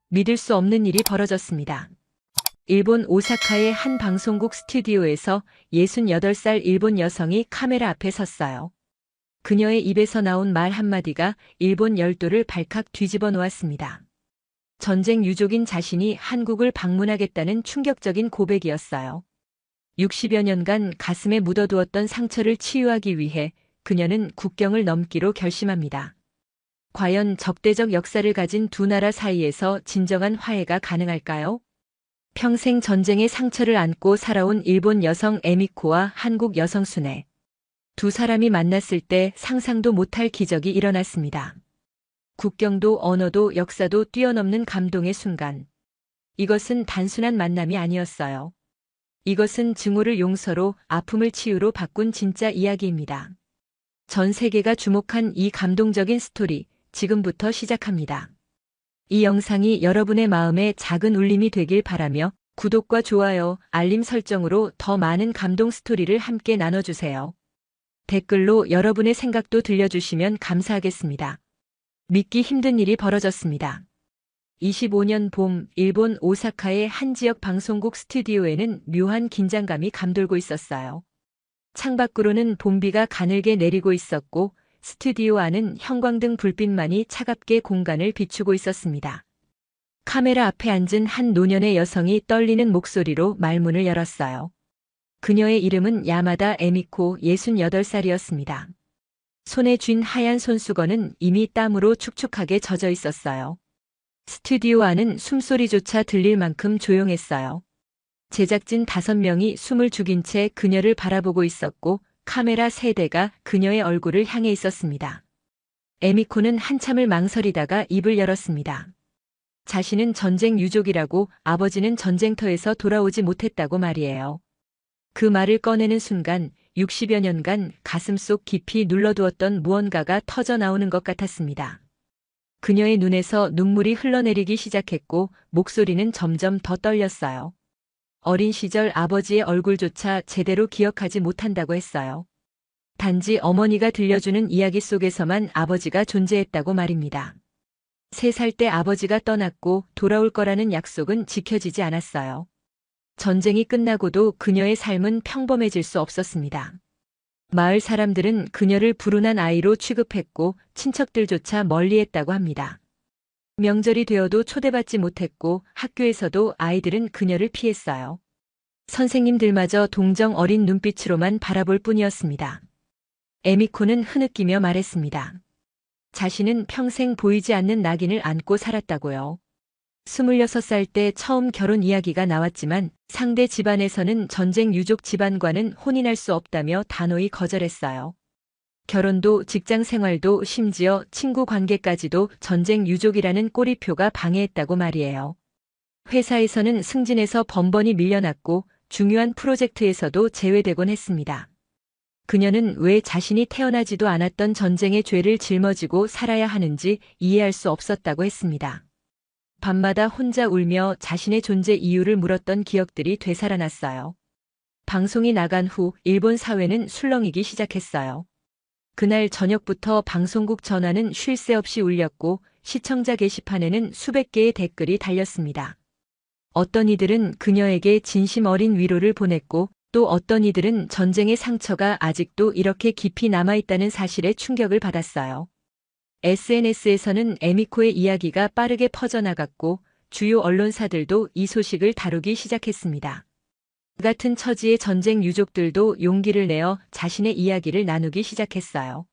믿을 수 없는 일이 벌어졌습니다. 일본 오사카의 한 방송국 스튜디오에서 68살 일본 여성이 카메라 앞에 섰어요. 그녀의 입에서 나온 말 한마디가 일본 열도를 발칵 뒤집어 놓았습니다. 전쟁 유족인 자신이 한국을 방문하겠다는 충격적인 고백이었어요. 60여 년간 가슴에 묻어두었던 상처를 치유하기 위해 그녀는 국경을 넘기로 결심합니다. 과연 적대적 역사를 가진 두 나라 사이에서 진정한 화해가 가능할까요? 평생 전쟁의 상처를 안고 살아온 일본 여성 에미코와 한국 여성 순애. 두 사람이 만났을 때 상상도 못할 기적이 일어났습니다. 국경도 언어도 역사도 뛰어넘는 감동의 순간. 이것은 단순한 만남이 아니었어요. 이것은 증오를 용서로, 아픔을 치유로 바꾼 진짜 이야기입니다. 전 세계가 주목한 이 감동적인 스토리, 지금부터 시작합니다. 이 영상이 여러분의 마음에 작은 울림이 되길 바라며 구독과 좋아요, 알림 설정으로 더 많은 감동 스토리를 함께 나눠주세요. 댓글로 여러분의 생각도 들려주시면 감사하겠습니다. 믿기 힘든 일이 벌어졌습니다. 25년 봄, 일본 오사카의 한 지역 방송국 스튜디오에는 묘한 긴장감이 감돌고 있었어요. 창밖으로는 봄비가 가늘게 내리고 있었고 스튜디오 안은 형광등 불빛만이 차갑게 공간을 비추고 있었습니다. 카메라 앞에 앉은 한 노년의 여성이 떨리는 목소리로 말문을 열었어요. 그녀의 이름은 야마다 에미코 68살이었습니다. 손에 쥔 하얀 손수건은 이미 땀으로 축축하게 젖어 있었어요. 스튜디오 안은 숨소리조차 들릴 만큼 조용했어요. 제작진 5명이 숨을 죽인 채 그녀를 바라보고 있었고 카메라 3대가 그녀의 얼굴을 향해 있었습니다. 에미코는 한참을 망설이다가 입을 열었습니다. 자신은 전쟁 유족이라고, 아버지는 전쟁터에서 돌아오지 못했다고 말이에요. 그 말을 꺼내는 순간 60여 년간 가슴속 깊이 눌러두었던 무언가가 터져 나오는 것 같았습니다. 그녀의 눈에서 눈물이 흘러내리기 시작했고 목소리는 점점 더 떨렸어요. 어린 시절 아버지의 얼굴조차 제대로 기억하지 못한다고 했어요. 단지 어머니가 들려주는 이야기 속에서만 아버지가 존재했다고 말입니다. 3살 때 아버지가 떠났고 돌아올 거라는 약속은 지켜지지 않았어요. 전쟁이 끝나고도 그녀의 삶은 평범해질 수 없었습니다. 마을 사람들은 그녀를 불운한 아이로 취급했고 친척들조차 멀리했다고 합니다. 명절이 되어도 초대받지 못했고 학교에서도 아이들은 그녀를 피했어요. 선생님들마저 동정 어린 눈빛으로만 바라볼 뿐이었습니다. 에미코는 흐느끼며 말했습니다. 자신은 평생 보이지 않는 낙인을 안고 살았다고요. 26살 때 처음 결혼 이야기가 나왔지만 상대 집안에서는 전쟁 유족 집안과는 혼인할 수 없다며 단호히 거절했어요. 결혼도 직장 생활도 심지어 친구 관계까지도 전쟁 유족이라는 꼬리표가 방해했다고 말이에요. 회사에서는 승진해서 번번이 밀려났고 중요한 프로젝트에서도 제외되곤 했습니다. 그녀는 왜 자신이 태어나지도 않았던 전쟁의 죄를 짊어지고 살아야 하는지 이해할 수 없었다고 했습니다. 밤마다 혼자 울며 자신의 존재 이유를 물었던 기억들이 되살아났어요. 방송이 나간 후 일본 사회는 술렁이기 시작했어요. 그날 저녁부터 방송국 전화는 쉴 새 없이 울렸고 시청자 게시판에는 수백 개의 댓글이 달렸습니다. 어떤 이들은 그녀에게 진심 어린 위로를 보냈고 또 어떤 이들은 전쟁의 상처가 아직도 이렇게 깊이 남아있다는 사실에 충격을 받았어요. SNS에서는 에미코의 이야기가 빠르게 퍼져나갔고 주요 언론사들도 이 소식을 다루기 시작했습니다. 같은 처지의 전쟁 유족들도 용기를 내어 자신의 이야기를 나누기 시작했어요.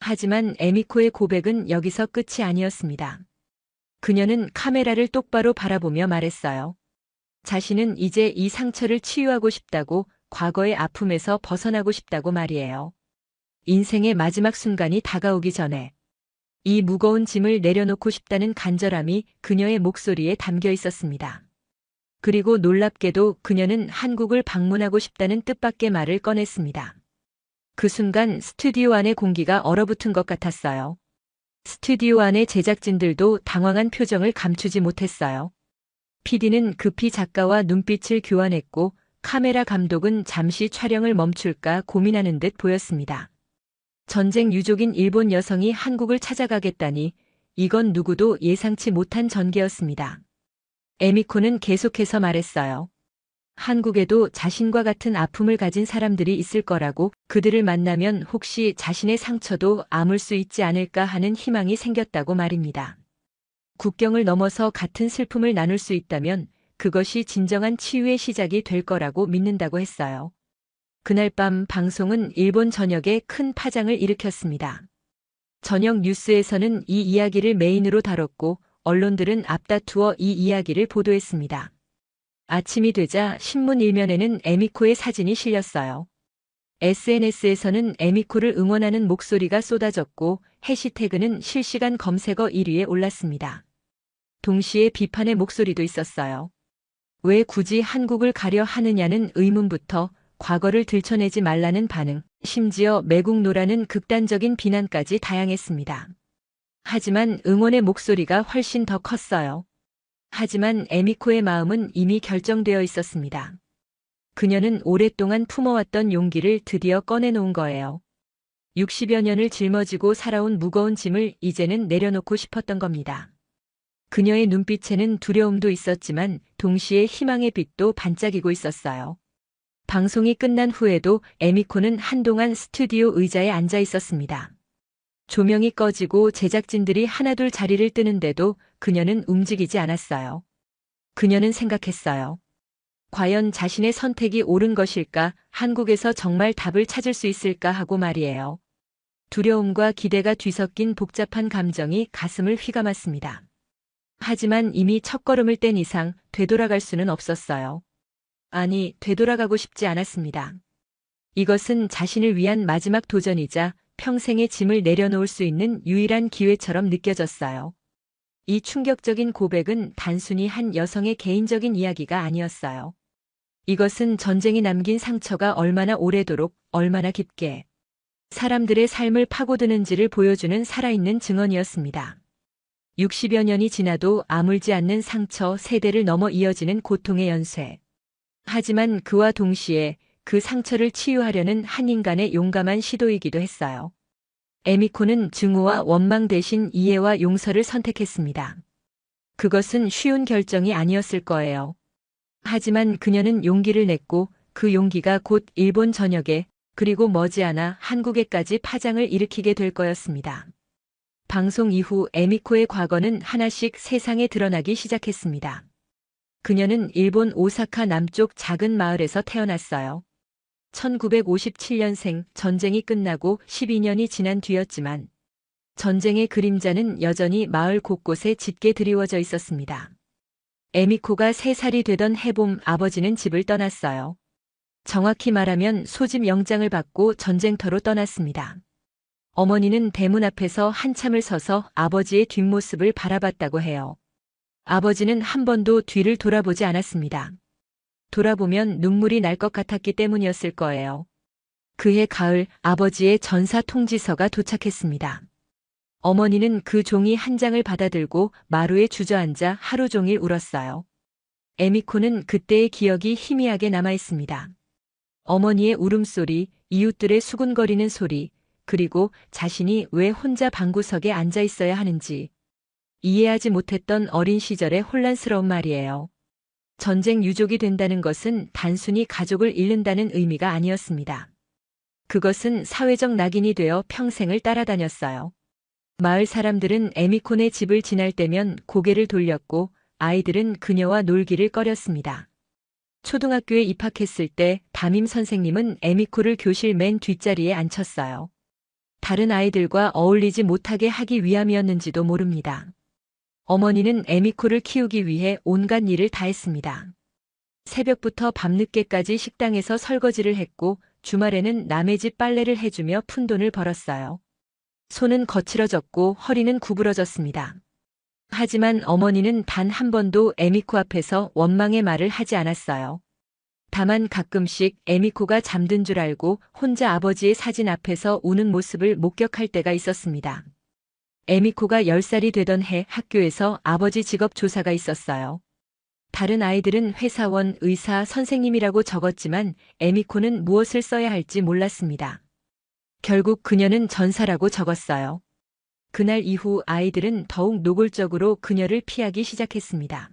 하지만 에미코의 고백은 여기서 끝이 아니었습니다. 그녀는 카메라를 똑바로 바라보며 말했어요. 자신은 이제 이 상처를 치유하고 싶다고, 과거의 아픔에서 벗어나고 싶다고 말이에요. 인생의 마지막 순간이 다가오기 전에 이 무거운 짐을 내려놓고 싶다는 간절함이 그녀의 목소리에 담겨 있었습니다. 그리고 놀랍게도 그녀는 한국을 방문하고 싶다는 뜻밖의 말을 꺼냈습니다. 그 순간 스튜디오 안의 공기가 얼어붙은 것 같았어요. 스튜디오 안의 제작진들도 당황한 표정을 감추지 못했어요. PD는 급히 작가와 눈빛을 교환했고 카메라 감독은 잠시 촬영을 멈출까 고민하는 듯 보였습니다. 전쟁 유족인 일본 여성이 한국을 찾아가겠다니 이건 누구도 예상치 못한 전개였습니다. 에미코는 계속해서 말했어요. 한국에도 자신과 같은 아픔을 가진 사람들이 있을 거라고, 그들을 만나면 혹시 자신의 상처도 아물 수 있지 않을까 하는 희망이 생겼다고 말입니다. 국경을 넘어서 같은 슬픔을 나눌 수 있다면 그것이 진정한 치유의 시작이 될 거라고 믿는다고 했어요. 그날 밤 방송은 일본 전역에 큰 파장을 일으켰습니다. 저녁 뉴스에서는 이 이야기를 메인으로 다뤘고 언론들은 앞다투어 이 이야기를 보도했습니다. 아침이 되자 신문 일면에는 에미코의 사진이 실렸어요. SNS에서는 에미코를 응원하는 목소리가 쏟아졌고 해시태그는 실시간 검색어 1위에 올랐습니다. 동시에 비판의 목소리도 있었어요. 왜 굳이 한국을 가려 하느냐는 의문부터 과거를 들춰내지 말라는 반응, 심지어 매국노라는 극단적인 비난까지 다양했습니다. 하지만 응원의 목소리가 훨씬 더 컸어요. 하지만 에미코의 마음은 이미 결정되어 있었습니다. 그녀는 오랫동안 품어왔던 용기를 드디어 꺼내놓은 거예요. 60여 년을 짊어지고 살아온 무거운 짐을 이제는 내려놓고 싶었던 겁니다. 그녀의 눈빛에는 두려움도 있었지만 동시에 희망의 빛도 반짝이고 있었어요. 방송이 끝난 후에도 에미코는 한동안 스튜디오 의자에 앉아 있었습니다. 조명이 꺼지고 제작진들이 하나둘 자리를 뜨는데도 그녀는 움직이지 않았어요. 그녀는 생각했어요. 과연 자신의 선택이 옳은 것일까, 한국에서 정말 답을 찾을 수 있을까 하고 말이에요. 두려움과 기대가 뒤섞인 복잡한 감정이 가슴을 휘감았습니다. 하지만 이미 첫걸음을 뗀 이상 되돌아갈 수는 없었어요. 아니, 되돌아가고 싶지 않았습니다. 이것은 자신을 위한 마지막 도전이자 평생의 짐을 내려놓을 수 있는 유일한 기회처럼 느껴졌어요. 이 충격적인 고백은 단순히 한 여성의 개인적인 이야기가 아니었어요. 이것은 전쟁이 남긴 상처가 얼마나 오래도록, 얼마나 깊게 사람들의 삶을 파고드는지를 보여주는 살아있는 증언이었습니다. 60여 년이 지나도 아물지 않는 상처, 세대를 넘어 이어지는 고통의 연쇄. 하지만 그와 동시에 그 상처를 치유하려는 한 인간의 용감한 시도이기도 했어요. 에미코는 증오와 원망 대신 이해와 용서를 선택했습니다. 그것은 쉬운 결정이 아니었을 거예요. 하지만 그녀는 용기를 냈고 그 용기가 곧 일본 전역에, 그리고 머지않아 한국에까지 파장을 일으키게 될 거였습니다. 방송 이후 에미코의 과거는 하나씩 세상에 드러나기 시작했습니다. 그녀는 일본 오사카 남쪽 작은 마을에서 태어났어요. 1957년생, 전쟁이 끝나고 12년이 지난 뒤였지만 전쟁의 그림자는 여전히 마을 곳곳에 짙게 드리워져 있었습니다. 에미코가 3살이 되던 해봄 아버지는 집을 떠났어요. 정확히 말하면 소집 영장을 받고 전쟁터로 떠났습니다. 어머니는 대문 앞에서 한참을 서서 아버지의 뒷모습을 바라봤다고 해요. 아버지는 한 번도 뒤를 돌아보지 않았습니다. 돌아보면 눈물이 날 것 같았기 때문이었을 거예요. 그해 가을 아버지의 전사 통지서가 도착했습니다. 어머니는 그 종이 한 장을 받아들고 마루에 주저앉아 하루 종일 울었어요. 에미코는 그때의 기억이 희미하게 남아있습니다. 어머니의 울음소리, 이웃들의 수군거리는 소리, 그리고 자신이 왜 혼자 방구석에 앉아 있어야 하는지 이해하지 못했던 어린 시절의 혼란스러운 말이에요. 전쟁 유족이 된다는 것은 단순히 가족을 잃는다는 의미가 아니었습니다. 그것은 사회적 낙인이 되어 평생을 따라다녔어요. 마을 사람들은 에미코네 집을 지날 때면 고개를 돌렸고 아이들은 그녀와 놀기를 꺼렸습니다. 초등학교에 입학했을 때 담임 선생님은 에미코를 교실 맨 뒷자리에 앉혔어요. 다른 아이들과 어울리지 못하게 하기 위함이었는지도 모릅니다. 어머니는 에미코를 키우기 위해 온갖 일을 다 했습니다. 새벽부터 밤늦게까지 식당에서 설거지를 했고 주말에는 남의 집 빨래를 해주며 푼돈을 벌었어요. 손은 거칠어졌고 허리는 구부러졌습니다. 하지만 어머니는 단 한 번도 에미코 앞에서 원망의 말을 하지 않았어요. 다만 가끔씩 에미코가 잠든 줄 알고 혼자 아버지의 사진 앞에서 우는 모습을 목격할 때가 있었습니다. 에미코가 10살이 되던 해 학교에서 아버지 직업 조사가 있었어요. 다른 아이들은 회사원, 의사, 선생님이라고 적었지만 에미코는 무엇을 써야 할지 몰랐습니다. 결국 그녀는 전사라고 적었어요. 그날 이후 아이들은 더욱 노골적으로 그녀를 피하기 시작했습니다.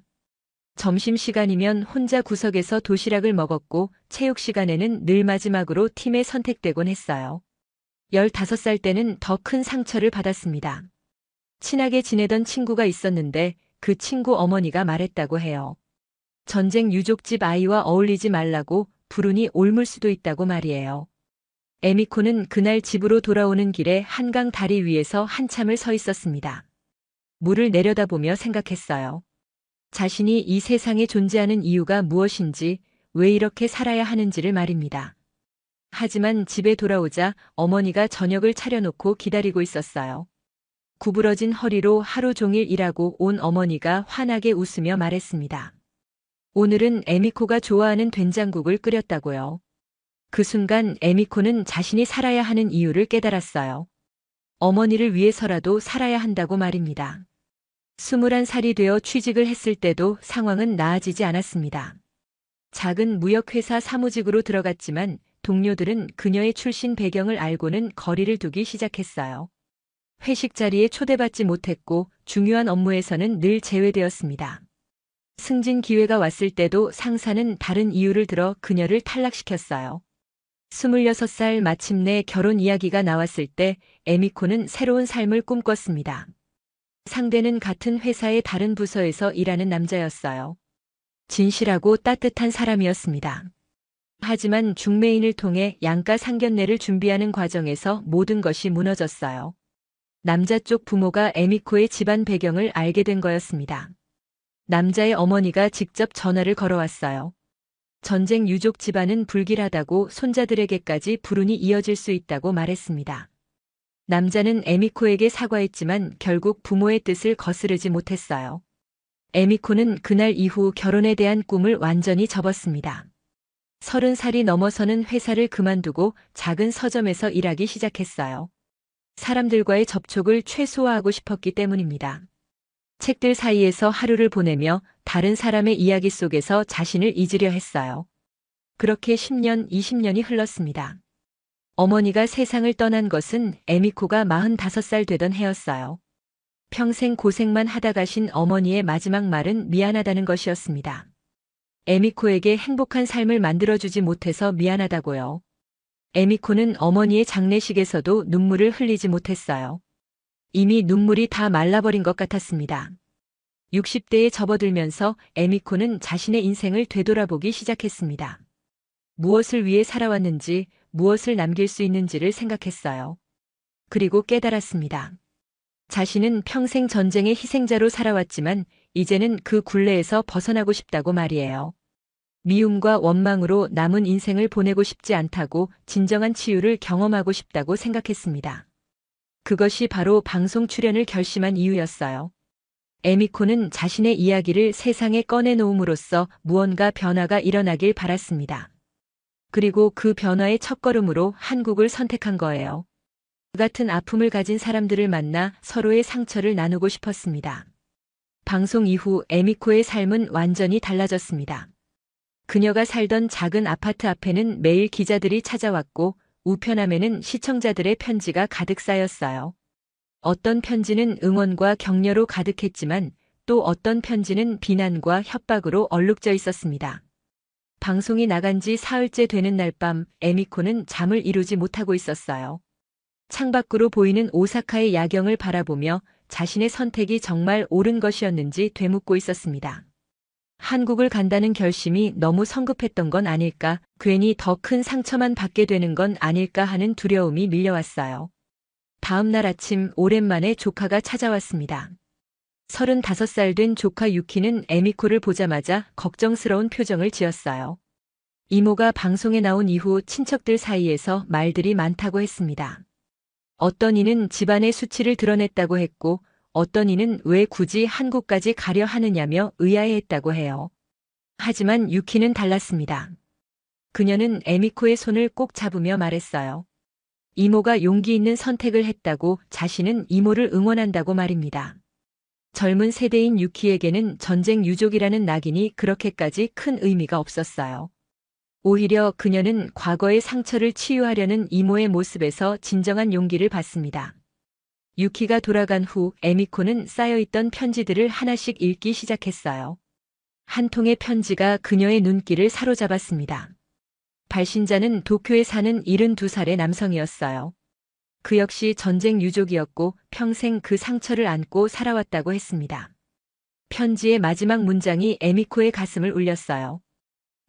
점심시간이면 혼자 구석에서 도시락을 먹었고 체육시간에는 늘 마지막으로 팀에 선택되곤 했어요. 15살 때는 더 큰 상처를 받았습니다. 친하게 지내던 친구가 있었는데 그 친구 어머니가 말했다고 해요. 전쟁 유족집 아이와 어울리지 말라고 불운이 옮을 수도 있다고 말이에요. 에미코는 그날 집으로 돌아오는 길에 한강 다리 위에서 한참을 서 있었습니다. 물을 내려다보며 생각했어요. 자신이 이 세상에 존재하는 이유가 무엇인지, 왜 이렇게 살아야 하는지를 말입니다. 하지만 집에 돌아오자 어머니가 저녁을 차려놓고 기다리고 있었어요. 구부러진 허리로 하루 종일 일하고 온 어머니가 환하게 웃으며 말했습니다. 오늘은 에미코가 좋아하는 된장국을 끓였다고요. 그 순간 에미코는 자신이 살아야 하는 이유를 깨달았어요. 어머니를 위해서라도 살아야 한다고 말입니다. 21살이 되어 취직을 했을 때도 상황은 나아지지 않았습니다. 작은 무역회사 사무직으로 들어갔지만 동료들은 그녀의 출신 배경을 알고는 거리를 두기 시작했어요. 회식 자리에 초대받지 못했고 중요한 업무에서는 늘 제외되었습니다. 승진 기회가 왔을 때도 상사는 다른 이유를 들어 그녀를 탈락시켰어요. 26살 마침내 결혼 이야기가 나왔을 때 에미코는 새로운 삶을 꿈꿨습니다. 상대는 같은 회사의 다른 부서에서 일하는 남자였어요. 진실하고 따뜻한 사람이었습니다. 하지만 중매인을 통해 양가 상견례를 준비하는 과정에서 모든 것이 무너졌어요. 남자 쪽 부모가 에미코의 집안 배경을 알게 된 거였습니다. 남자의 어머니가 직접 전화를 걸어왔어요. 전쟁 유족 집안은 불길하다고 손자들에게까지 불운이 이어질 수 있다고 말했습니다. 남자는 에미코에게 사과했지만 결국 부모의 뜻을 거스르지 못했어요. 에미코는 그날 이후 결혼에 대한 꿈을 완전히 접었습니다. 30살이 넘어서는 회사를 그만두고 작은 서점에서 일하기 시작했어요. 사람들과의 접촉을 최소화하고 싶었기 때문입니다. 책들 사이에서 하루를 보내며 다른 사람의 이야기 속에서 자신을 잊으려 했어요. 그렇게 10년, 20년이 흘렀습니다. 어머니가 세상을 떠난 것은 에미코가 45살 되던 해였어요. 평생 고생만 하다 가신 어머니의 마지막 말은 미안하다는 것이었습니다. 에미코에게 행복한 삶을 만들어주지 못해서 미안하다고요. 에미코는 어머니의 장례식에서도 눈물을 흘리지 못했어요. 이미 눈물이 다 말라버린 것 같았습니다. 60대에 접어들면서 에미코는 자신의 인생을 되돌아보기 시작했습니다. 무엇을 위해 살아왔는지, 무엇을 남길 수 있는지를 생각했어요. 그리고 깨달았습니다. 자신은 평생 전쟁의 희생자로 살아왔지만 이제는 그 굴레에서 벗어나고 싶다고 말이에요. 미움과 원망으로 남은 인생을 보내고 싶지 않다고, 진정한 치유를 경험하고 싶다고 생각했습니다. 그것이 바로 방송 출연을 결심한 이유였어요. 에미코는 자신의 이야기를 세상에 꺼내놓음으로써 무언가 변화가 일어나길 바랐습니다. 그리고 그 변화의 첫걸음으로 한국을 선택한 거예요. 그 같은 아픔을 가진 사람들을 만나 서로의 상처를 나누고 싶었습니다. 방송 이후 에미코의 삶은 완전히 달라졌습니다. 그녀가 살던 작은 아파트 앞에는 매일 기자들이 찾아왔고 우편함에는 시청자들의 편지가 가득 쌓였어요. 어떤 편지는 응원과 격려로 가득했지만 또 어떤 편지는 비난과 협박으로 얼룩져 있었습니다. 방송이 나간 지 사흘째 되는 날 밤 에미코는 잠을 이루지 못하고 있었어요. 창밖으로 보이는 오사카의 야경을 바라보며 자신의 선택이 정말 옳은 것이었는지 되묻고 있었습니다. 한국을 간다는 결심이 너무 성급했던 건 아닐까, 괜히 더 큰 상처만 받게 되는 건 아닐까 하는 두려움이 밀려왔어요. 다음 날 아침 오랜만에 조카가 찾아왔습니다. 35살 된 조카 유키는 에미코를 보자마자 걱정스러운 표정을 지었어요. 이모가 방송에 나온 이후 친척들 사이에서 말들이 많다고 했습니다. 어떤 이는 집안의 수치를 드러냈다고 했고 어떤 이는 왜 굳이 한국까지 가려 하느냐며 의아해했다고 해요. 하지만 유키는 달랐습니다. 그녀는 에미코의 손을 꼭 잡으며 말했어요. 이모가 용기 있는 선택을 했다고, 자신은 이모를 응원한다고 말입니다. 젊은 세대인 유키에게는 전쟁 유족이라는 낙인이 그렇게까지 큰 의미가 없었어요. 오히려 그녀는 과거의 상처를 치유하려는 이모의 모습에서 진정한 용기를 받습니다. 유키가 돌아간 후 에미코는 쌓여있던 편지들을 하나씩 읽기 시작했어요. 한 통의 편지가 그녀의 눈길을 사로잡았습니다. 발신자는 도쿄에 사는 72살의 남성이었어요. 그 역시 전쟁 유족이었고 평생 그 상처를 안고 살아왔다고 했습니다. 편지의 마지막 문장이 에미코의 가슴을 울렸어요.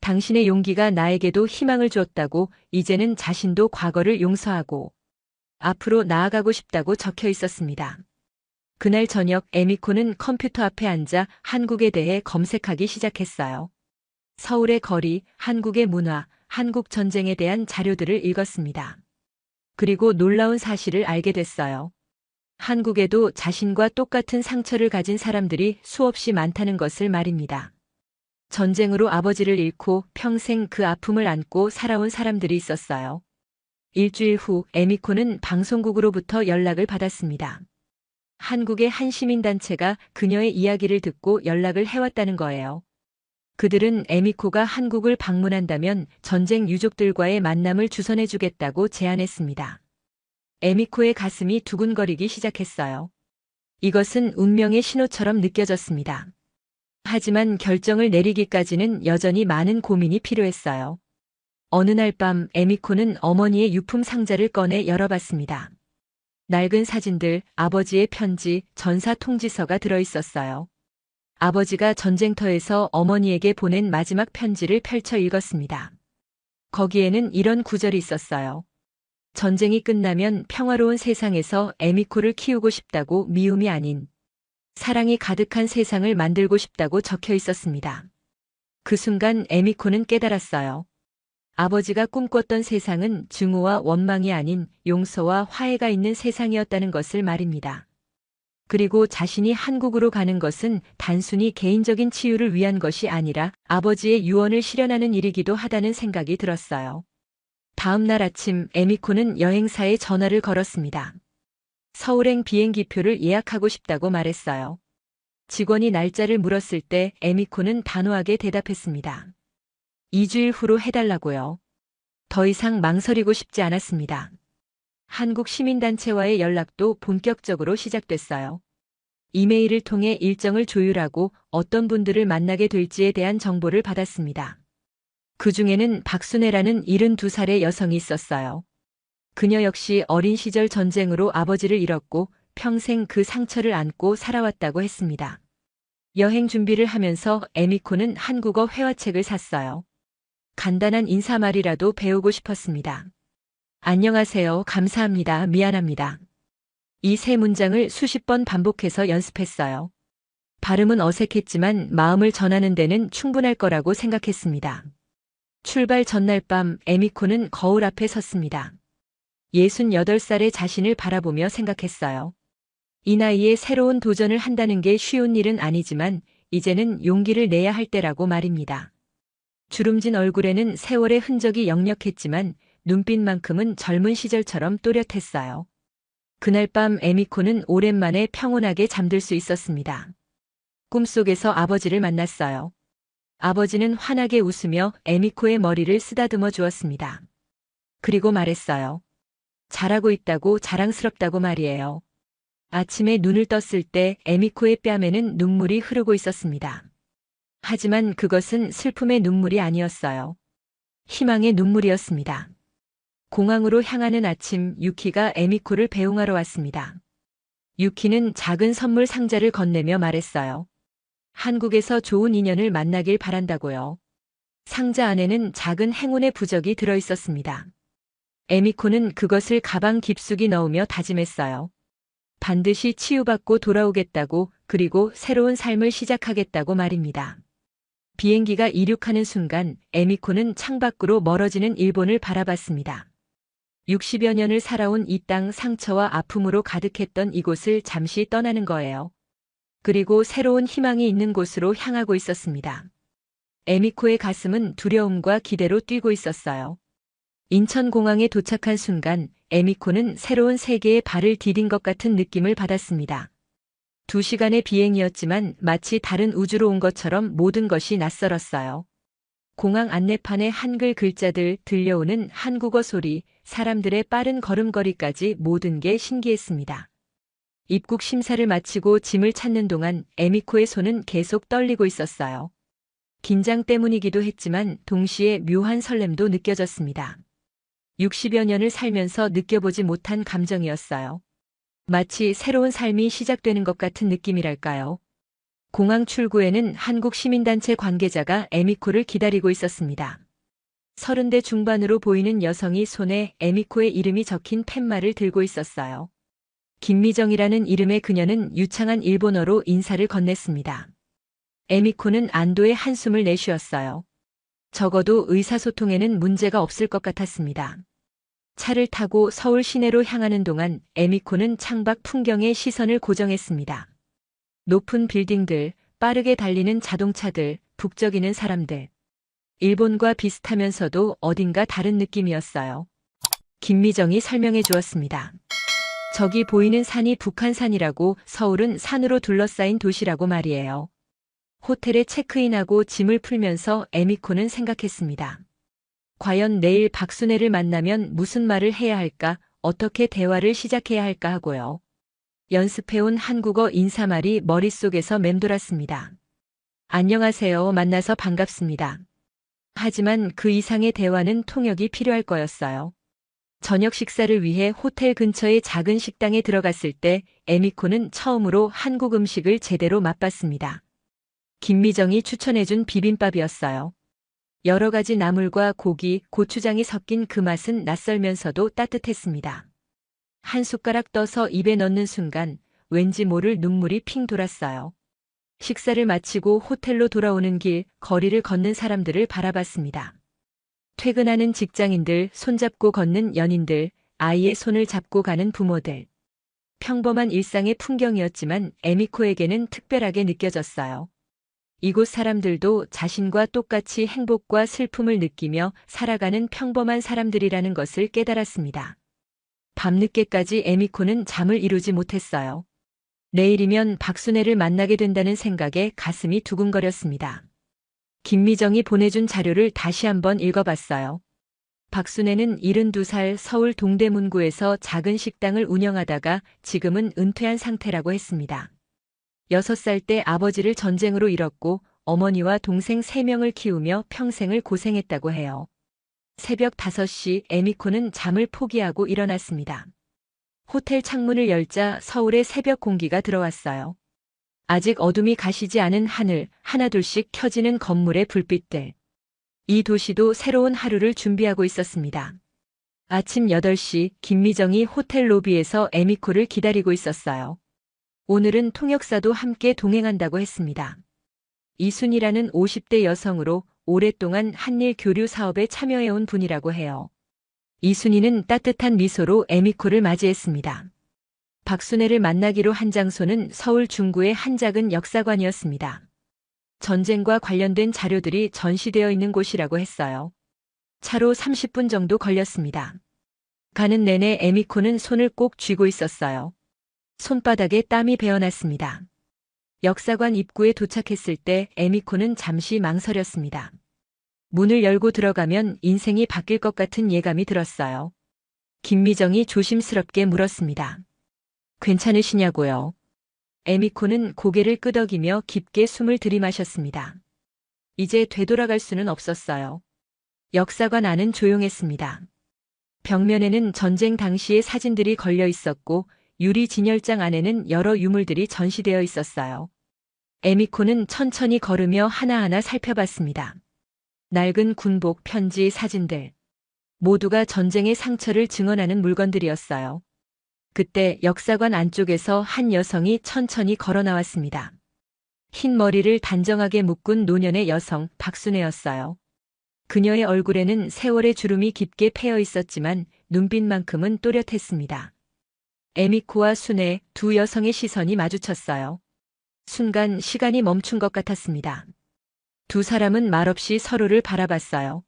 당신의 용기가 나에게도 희망을 주었다고, 이제는 자신도 과거를 용서하고 앞으로 나아가고 싶다고 적혀 있었습니다. 그날 저녁 에미코는 컴퓨터 앞에 앉아 한국에 대해 검색하기 시작했어요. 서울의 거리, 한국의 문화, 한국 전쟁에 대한 자료들을 읽었습니다. 그리고 놀라운 사실을 알게 됐어요. 한국에도 자신과 똑같은 상처를 가진 사람들이 수없이 많다는 것을 말입니다. 전쟁으로 아버지를 잃고 평생 그 아픔을 안고 살아온 사람들이 있었어요. 일주일 후 에미코는 방송국으로부터 연락을 받았습니다. 한국의 한 시민단체가 그녀의 이야기를 듣고 연락을 해왔다는 거예요. 그들은 에미코가 한국을 방문한다면 전쟁 유족들과의 만남을 주선해주겠다고 제안했습니다. 에미코의 가슴이 두근거리기 시작했어요. 이것은 운명의 신호처럼 느껴졌습니다. 하지만 결정을 내리기까지는 여전히 많은 고민이 필요했어요. 어느 날 밤 에미코는 어머니의 유품 상자를 꺼내 열어봤습니다. 낡은 사진들, 아버지의 편지, 전사 통지서가 들어있었어요. 아버지가 전쟁터에서 어머니에게 보낸 마지막 편지를 펼쳐 읽었습니다. 거기에는 이런 구절이 있었어요. 전쟁이 끝나면 평화로운 세상에서 에미코를 키우고 싶다고, 미움이 아닌 사랑이 가득한 세상을 만들고 싶다고 적혀 있었습니다. 그 순간 에미코는 깨달았어요. 아버지가 꿈꿨던 세상은 증오와 원망이 아닌 용서와 화해가 있는 세상이었다는 것을 말입니다. 그리고 자신이 한국으로 가는 것은 단순히 개인적인 치유를 위한 것이 아니라 아버지의 유언을 실현하는 일이기도 하다는 생각이 들었어요. 다음 날 아침 에미코는 여행사에 전화를 걸었습니다. 서울행 비행기표를 예약하고 싶다고 말했어요. 직원이 날짜를 물었을 때 에미코는 단호하게 대답했습니다. 2주일 후로 해달라고요. 더 이상 망설이고 싶지 않았습니다. 한국 시민단체와의 연락도 본격적으로 시작됐어요. 이메일을 통해 일정을 조율하고 어떤 분들을 만나게 될지에 대한 정보를 받았습니다. 그 중에는 박순애라는 72살의 여성이 있었어요. 그녀 역시 어린 시절 전쟁으로 아버지를 잃었고 평생 그 상처를 안고 살아왔다고 했습니다. 여행 준비를 하면서 에미코는 한국어 회화책을 샀어요. 간단한 인사말이라도 배우고 싶었습니다. 안녕하세요, 감사합니다, 미안합니다. 이 세 문장을 수십 번 반복해서 연습했어요. 발음은 어색했지만 마음을 전하는 데는 충분할 거라고 생각했습니다. 출발 전날 밤 에미코는 거울 앞에 섰습니다. 68살의 자신을 바라보며 생각했어요. 이 나이에 새로운 도전을 한다는 게 쉬운 일은 아니지만 이제는 용기를 내야 할 때라고 말입니다. 주름진 얼굴에는 세월의 흔적이 역력했지만 눈빛만큼은 젊은 시절처럼 또렷했어요. 그날 밤 에미코는 오랜만에 평온하게 잠들 수 있었습니다. 꿈속에서 아버지를 만났어요. 아버지는 환하게 웃으며 에미코의 머리를 쓰다듬어 주었습니다. 그리고 말했어요. 잘하고 있다고, 자랑스럽다고 말이에요. 아침에 눈을 떴을 때 에미코의 뺨에는 눈물이 흐르고 있었습니다. 하지만 그것은 슬픔의 눈물이 아니었어요. 희망의 눈물이었습니다. 공항으로 향하는 아침, 유키가 에미코를 배웅하러 왔습니다. 유키는 작은 선물 상자를 건네며 말했어요. 한국에서 좋은 인연을 만나길 바란다고요. 상자 안에는 작은 행운의 부적이 들어있었습니다. 에미코는 그것을 가방 깊숙이 넣으며 다짐했어요. 반드시 치유받고 돌아오겠다고, 그리고 새로운 삶을 시작하겠다고 말입니다. 비행기가 이륙하는 순간 에미코는 창밖으로 멀어지는 일본을 바라봤습니다. 60여 년을 살아온 이 땅, 상처와 아픔으로 가득했던 이곳을 잠시 떠나는 거예요. 그리고 새로운 희망이 있는 곳으로 향하고 있었습니다. 에미코의 가슴은 두려움과 기대로 뛰고 있었어요. 인천공항에 도착한 순간 에미코는 새로운 세계에 발을 디딘 것 같은 느낌을 받았습니다. 2시간의 비행이었지만 마치 다른 우주로 온 것처럼 모든 것이 낯설었어요. 공항 안내판의 한글 글자들, 들려오는 한국어 소리, 사람들의 빠른 걸음걸이까지 모든 게 신기했습니다. 입국 심사를 마치고 짐을 찾는 동안 에미코의 손은 계속 떨리고 있었어요. 긴장 때문이기도 했지만 동시에 묘한 설렘도 느껴졌습니다. 60여 년을 살면서 느껴보지 못한 감정이었어요. 마치 새로운 삶이 시작되는 것 같은 느낌이랄까요. 공항 출구에는 한국 시민단체 관계자가 에미코를 기다리고 있었습니다. 30대 중반으로 보이는 여성이 손에 에미코의 이름이 적힌 팻말을 들고 있었어요. 김미정이라는 이름의 그녀는 유창한 일본어로 인사를 건넸습니다. 에미코는 안도의 한숨을 내쉬었어요. 적어도 의사소통에는 문제가 없을 것 같았습니다. 차를 타고 서울 시내로 향하는 동안 에미코는 창밖 풍경에 시선을 고정했습니다. 높은 빌딩들, 빠르게 달리는 자동차들, 북적이는 사람들. 일본과 비슷하면서도 어딘가 다른 느낌이었어요. 김미정이 설명해 주었습니다. 저기 보이는 산이 북한산이라고. 서울은 산으로 둘러싸인 도시라고 말이에요. 호텔에 체크인하고 짐을 풀면서 에미코는 생각했습니다. 과연 내일 박순애를 만나면 무슨 말을 해야 할까, 어떻게 대화를 시작해야 할까 하고요. 연습해온 한국어 인사말이 머릿속에서 맴돌았습니다. 안녕하세요. 만나서 반갑습니다. 하지만 그 이상의 대화는 통역이 필요할 거였어요. 저녁 식사를 위해 호텔 근처의 작은 식당에 들어갔을 때 에미코는 처음으로 한국 음식을 제대로 맛봤습니다. 김미정이 추천해준 비빔밥이었어요. 여러 가지 나물과 고기, 고추장이 섞인 그 맛은 낯설면서도 따뜻했습니다. 한 숟가락 떠서 입에 넣는 순간 왠지 모를 눈물이 핑 돌았어요. 식사를 마치고 호텔로 돌아오는 길, 거리를 걷는 사람들을 바라봤습니다. 퇴근하는 직장인들, 손잡고 걷는 연인들, 아이의 손을 잡고 가는 부모들. 평범한 일상의 풍경이었지만 에미코에게는 특별하게 느껴졌어요. 이곳 사람들도 자신과 똑같이 행복과 슬픔을 느끼며 살아가는 평범한 사람들이라는 것을 깨달았습니다. 밤늦게까지 에미코는 잠을 이루지 못했어요. 내일이면 박순애를 만나게 된다는 생각에 가슴이 두근거렸습니다. 김미정이 보내준 자료를 다시 한번 읽어봤어요. 박순애는 72살 서울 동대문구에서 작은 식당을 운영하다가 지금은 은퇴한 상태라고 했습니다. 6살 때 아버지를 전쟁으로 잃었고 어머니와 동생 3명을 키우며 평생을 고생했다고 해요. 새벽 5시 에미코는 잠을 포기하고 일어났습니다. 호텔 창문을 열자 서울의 새벽 공기가 들어왔어요. 아직 어둠이 가시지 않은 하늘, 하나둘씩 켜지는 건물의 불빛들. 이 도시도 새로운 하루를 준비하고 있었습니다. 아침 8시 김미정이 호텔 로비에서 에미코를 기다리고 있었어요. 오늘은 통역사도 함께 동행한다고 했습니다. 이순이라는 50대 여성으로 오랫동안 한일 교류 사업에 참여해온 분이라고 해요. 이순이는 따뜻한 미소로 에미코를 맞이했습니다. 박순애를 만나기로 한 장소는 서울 중구의 한 작은 역사관이었습니다. 전쟁과 관련된 자료들이 전시되어 있는 곳이라고 했어요. 차로 30분 정도 걸렸습니다. 가는 내내 에미코는 손을 꼭 쥐고 있었어요. 손바닥에 땀이 배어났습니다. 역사관 입구에 도착했을 때 에미코는 잠시 망설였습니다. 문을 열고 들어가면 인생이 바뀔 것 같은 예감이 들었어요. 김미정이 조심스럽게 물었습니다. 괜찮으시냐고요? 에미코는 고개를 끄덕이며 깊게 숨을 들이마셨습니다. 이제 되돌아갈 수는 없었어요. 역사관 안은 조용했습니다. 벽면에는 전쟁 당시의 사진들이 걸려 있었고 유리 진열장 안에는 여러 유물들이 전시되어 있었어요. 에미코는 천천히 걸으며 하나하나 살펴봤습니다. 낡은 군복, 편지, 사진들. 모두가 전쟁의 상처를 증언하는 물건들이었어요. 그때 역사관 안쪽에서 한 여성이 천천히 걸어 나왔습니다. 흰 머리를 단정하게 묶은 노년의 여성, 박순애였어요. 그녀의 얼굴에는 세월의 주름이 깊게 패여 있었지만 눈빛만큼은 또렷했습니다. 에미코와 순애, 두 여성의 시선이 마주쳤어요. 순간 시간이 멈춘 것 같았습니다. 두 사람은 말없이 서로를 바라봤어요.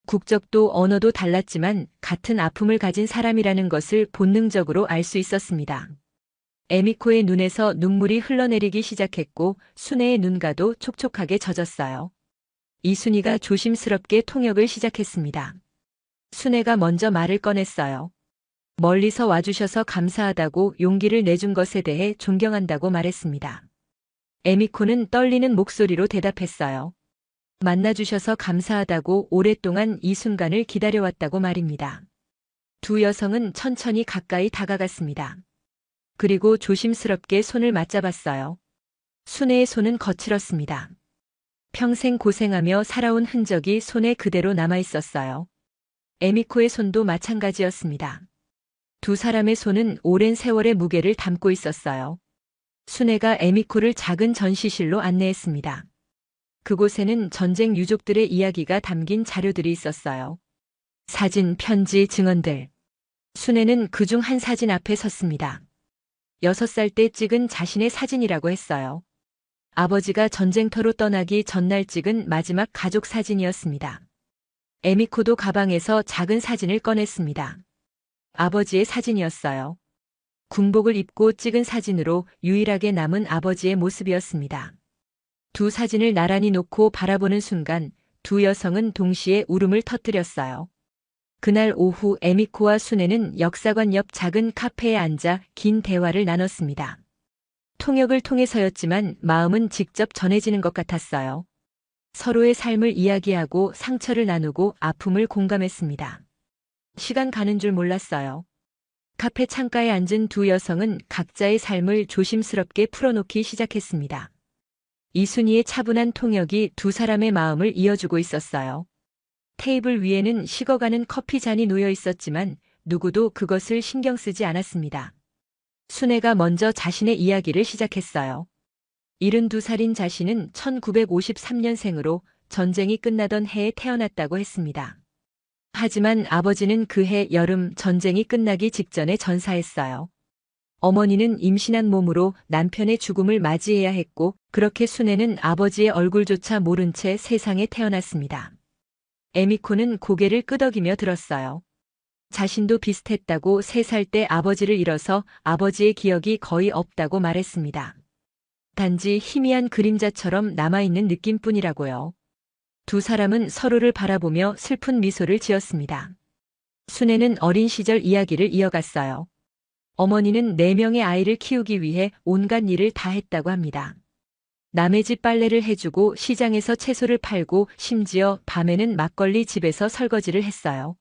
국적도 언어도 달랐지만 같은 아픔을 가진 사람이라는 것을 본능적으로 알 수 있었습니다. 에미코의 눈에서 눈물이 흘러내리기 시작했고 순애의 눈가도 촉촉하게 젖었어요. 이순이가 조심스럽게 통역을 시작했습니다. 순애가 먼저 말을 꺼냈어요. 멀리서 와주셔서 감사하다고 용기를 내준 것에 대해 존경한다고 말했습니다. 에미코는 떨리는 목소리로 대답했어요. 만나주셔서 감사하다고 오랫동안 이 순간을 기다려왔다고 말입니다. 두 여성은 천천히 가까이 다가갔습니다. 그리고 조심스럽게 손을 맞잡았어요. 순애의 손은 거칠었습니다. 평생 고생하며 살아온 흔적이 손에 그대로 남아있었어요. 에미코의 손도 마찬가지였습니다. 두 사람의 손은 오랜 세월의 무게를 담고 있었어요. 순애가 에미코를 작은 전시실로 안내했습니다. 그곳에는 전쟁 유족들의 이야기가 담긴 자료들이 있었어요. 사진, 편지, 증언들. 순애는 그중 한 사진 앞에 섰습니다. 6살 때 찍은 자신의 사진이라고 했어요. 아버지가 전쟁터로 떠나기 전날 찍은 마지막 가족 사진이었습니다. 에미코도 가방에서 작은 사진을 꺼냈습니다. 아버지의 사진이었어요. 군복을 입고 찍은 사진으로 유일하게 남은 아버지의 모습이었습니다. 두 사진을 나란히 놓고 바라보는 순간 두 여성은 동시에 울음을 터뜨렸어요. 그날 오후 에미코와 순애는 역사관 옆 작은 카페에 앉아 긴 대화를 나눴습니다. 통역을 통해서였지만 마음은 직접 전해지는 것 같았어요. 서로의 삶을 이야기하고 상처를 나누고 아픔을 공감했습니다. 시간 가는 줄 몰랐어요. 카페 창가에 앉은 두 여성은 각자의 삶을 조심스럽게 풀어놓기 시작했습니다. 이순희의 차분한 통역이 두 사람의 마음을 이어주고 있었어요. 테이블 위에는 식어가는 커피 잔이 놓여 있었지만 누구도 그것을 신경 쓰지 않았습니다. 순애가 먼저 자신의 이야기를 시작했어요. 72살인 자신은 1953년생으로 전쟁이 끝나던 해에 태어났다고 했습니다. 하지만 아버지는 그해 여름 전쟁이 끝나기 직전에 전사했어요. 어머니는 임신한 몸으로 남편의 죽음을 맞이해야 했고 그렇게 순애는 아버지의 얼굴조차 모른 채 세상에 태어났습니다. 에미코는 고개를 끄덕이며 들었어요. 자신도 비슷했다고 3살 때 아버지를 잃어서 아버지의 기억이 거의 없다고 말했습니다. 단지 희미한 그림자처럼 남아있는 느낌뿐이라고요. 두 사람은 서로를 바라보며 슬픈 미소를 지었습니다. 순애는 어린 시절 이야기를 이어갔어요. 어머니는 4명의 아이를 키우기 위해 온갖 일을 다 했다고 합니다. 남의 집 빨래를 해주고 시장에서 채소를 팔고 심지어 밤에는 막걸리 집에서 설거지를 했어요.